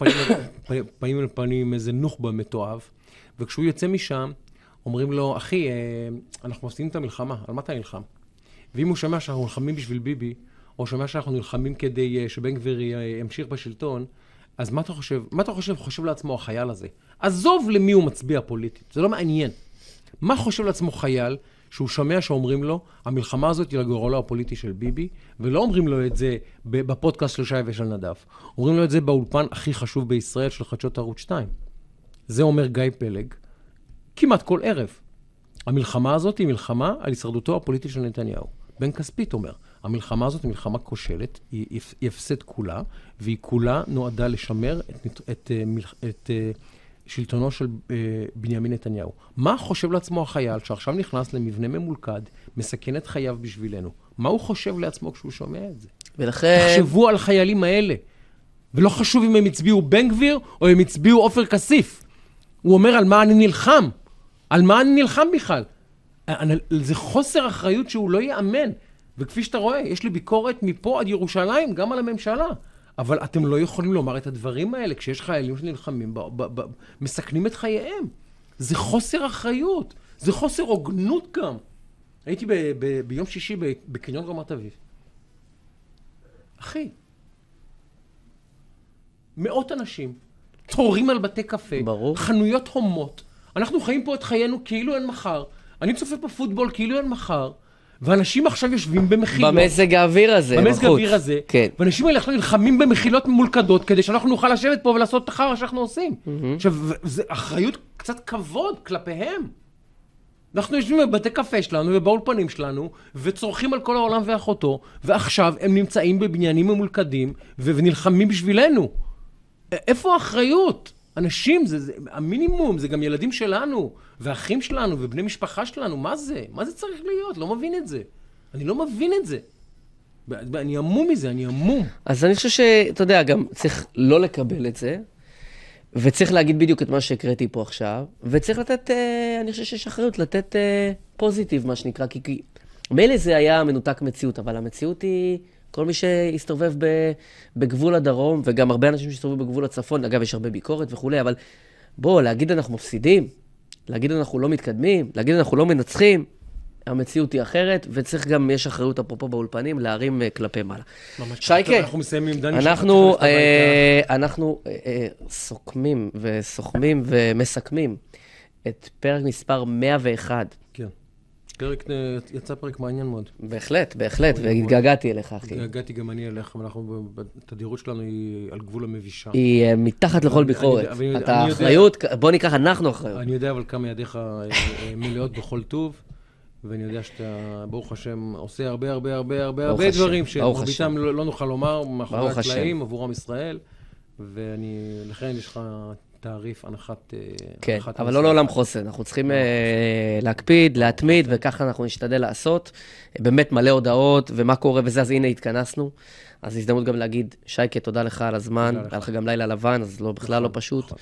פנים אל פנים עם איזה נוח'בה מתועב, וכשהוא יוצא משם, אומרים לו, אחי, אנחנו מפסידים את המלחמה, על מה אתה נלחם? ואם הוא שומע שאנחנו נלחמים בשביל ביבי, או שומע שאנחנו נלחמים כדי שבן גביר ימשיך בשלטון, אז מה אתה חושב? מה אתה חושב לעצמו החייל הזה? עזוב למי הוא מצביע פוליטית, זה לא מעניין. מה חושב לעצמו חייל שהוא שומע שאומרים לו, המלחמה הזאת היא לגורלו הפוליטי של ביבי, ולא אומרים לו את זה בפודקאסט של שי ושל נדב. אומרים לו את זה באולפן הכי חשוב בישראל של חדשות ערוץ 2. זה אומר גיא פלג, כמעט כל ערב. המלחמה הזאת היא מלחמה על הישרדותו הפוליטית של נתניהו. בן כספית אומר, המלחמה הזאת היא מלחמה כושלת, היא הפסד כולה, והיא כולה נועדה לשמר את שלטונו של בנימין נתניהו. מה חושב לעצמו החייל שעכשיו נכנס למבנה ממולכד, מסכן את חייו בשבילנו? מה הוא חושב לעצמו כשהוא שומע את זה? ולכן... תחשבו על החיילים האלה. ולא חשוב אם הם הצביעו בן גביר או הם הצביעו עופר כסיף. הוא אומר על מה אני נלחם. על מה אני נלחם בכלל. זה חוסר אחריות שהוא לא יאמן. וכפי שאתה רואה, יש לי ביקורת מפה עד ירושלים, גם על הממשלה. אבל אתם לא יכולים לומר את הדברים האלה, כשיש חיילים שנלחמים, מסכנים את חייהם. זה חוסר אחריות. זה חוסר הוגנות גם. הייתי ביום שישי בקניון רמת אביב. אחי, מאות אנשים, תורים על בתי קפה, ברור. חנויות הומות. אנחנו חיים פה את חיינו כאילו אין מחר. אני צופה בפוטבול כאילו אין מחר. ואנשים עכשיו יושבים במחילות. במזג האוויר הזה, במזג האוויר הזה. כן. ואנשים האלה עכשיו נלחמים במחילות ממולכדות, כדי שאנחנו נוכל לשבת פה ולעשות את החרא שאנחנו עושים. עכשיו, זה אחריות קצת כבוד כלפיהם. אנחנו יושבים בבתי קפה שלנו ובאולפנים שלנו, וצורכים על כל העולם ואחותו, ועכשיו הם נמצאים בבניינים ממולכדים, ונלחמים בשבילנו. איפה האחריות? אנשים, זה המינימום, זה גם ילדים שלנו, ואחים שלנו, ובני משפחה שלנו, מה זה? מה זה צריך להיות? לא מבין את זה. אני לא מבין את זה. אני עמום מזה, אני עמום. אז אני חושב שאתה יודע, גם צריך לא לקבל את זה, וצריך להגיד בדיוק את מה שהקראתי פה עכשיו, וצריך לתת, אני חושב שיש אחריות, לתת פוזיטיב, מה שנקרא, כי מילא זה היה מנותק מציאות, אבל המציאות היא... כל מי שהסתובב בגבול הדרום, וגם הרבה אנשים שהסתובבו בגבול הצפון, אגב, יש הרבה ביקורת וכו', אבל בוא, להגיד אנחנו מפסידים, להגיד אנחנו לא מתקדמים, להגיד אנחנו לא מנצחים, המציאות היא אחרת, וצריך גם, יש אחריות אפרופו באולפנים, להרים כלפי מעלה. שייקה, אנחנו מסיימים עם דני. אנחנו סוכמים וסוכמים ומסכמים את פרק מספר 101. כן. יצא פרק מעניין מאוד. בהחלט, והתגעגעתי אליך, אחי. התגעגעתי גם אני אליך, התדירות שלנו היא על גבול המבישה. היא מתחת לכל ביקורת. אתה אחריות, בוא ניקח, אנחנו אחריות. אני יודע אבל כמה ידיך מלאות בכל טוב, ואני יודע שאתה, ברוך השם, עושה הרבה דברים שמרביתם לא נוכל לומר, מאחורי הקלעים, עבור עם ישראל, ולכן יש לך... תעריף, הנחת... כן, אבל לא לעולם חוסן. אנחנו צריכים להקפיד, להתמיד, וככה אנחנו נשתדל לעשות. באמת מלא הודעות, ומה קורה וזה, אז הנה התכנסנו. אז הזדמנות גם להגיד, שייקה, תודה לך על הזמן, היה לך גם לילה לבן, אז בכלל לא פשוט.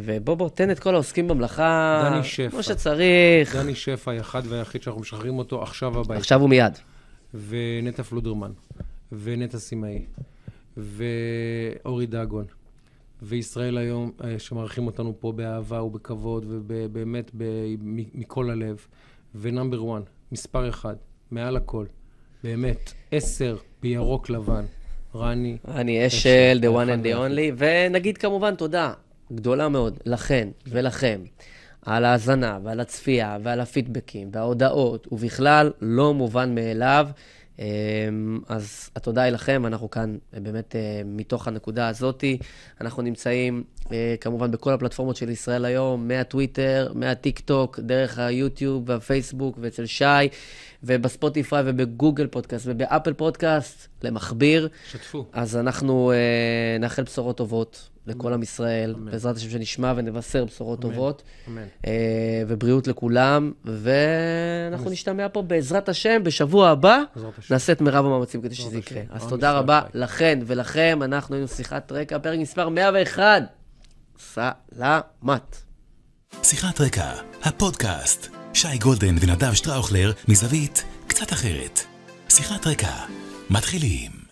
ובוא, תן את כל העוסקים במלאכה, דני שפע. כמו שצריך. דני שפע, האחד והיחיד שאנחנו משחררים אותו עכשיו הביתה. עכשיו ומיד. ונטע פלודרמן, ונטע סימאי, ואורי דגון. וישראל היום, שמערכים אותנו פה באהבה ובכבוד, ובאמת מכל הלב. ונאמבר 1, מספר 1, מעל הכל, באמת, 10 בירוק לבן. רני אשל, the one and the only, ונגיד כמובן תודה גדולה מאוד לכן ולכם על ההזנה ועל הצפייה ועל הפידבקים וההודעות, ובכלל לא מובן מאליו. אז התודה היא לכם, אנחנו כאן באמת מתוך הנקודה הזאת, אנחנו נמצאים כמובן בכל הפלטפורמות של ישראל היום, מהטוויטר, מהטיק טוק, דרך היוטיוב והפייסבוק ואצל שי, ובספוטיפיי ובגוגל פודקאסט ובאפל פודקאסט, למכביר. שתפו. אז אנחנו נאחל בשורות טובות לכל עם ישראל, בעזרת השם שנשמע ונבשר בשורות טובות, ובריאות לכולם, ואנחנו נשתמע פה בעזרת השם בשבוע הבא, נעשה את מרב המאמצים כדי שזה יקרה. אז תודה רבה לכן ולכם, אנחנו היינו שיחת רקע, פרק מספר 101. סלמת. שיחת רקע, הפודקאסט. שי גולדן ונדב שטראוכלר מזווית קצת אחרת. שיחת רקע, מתחילים.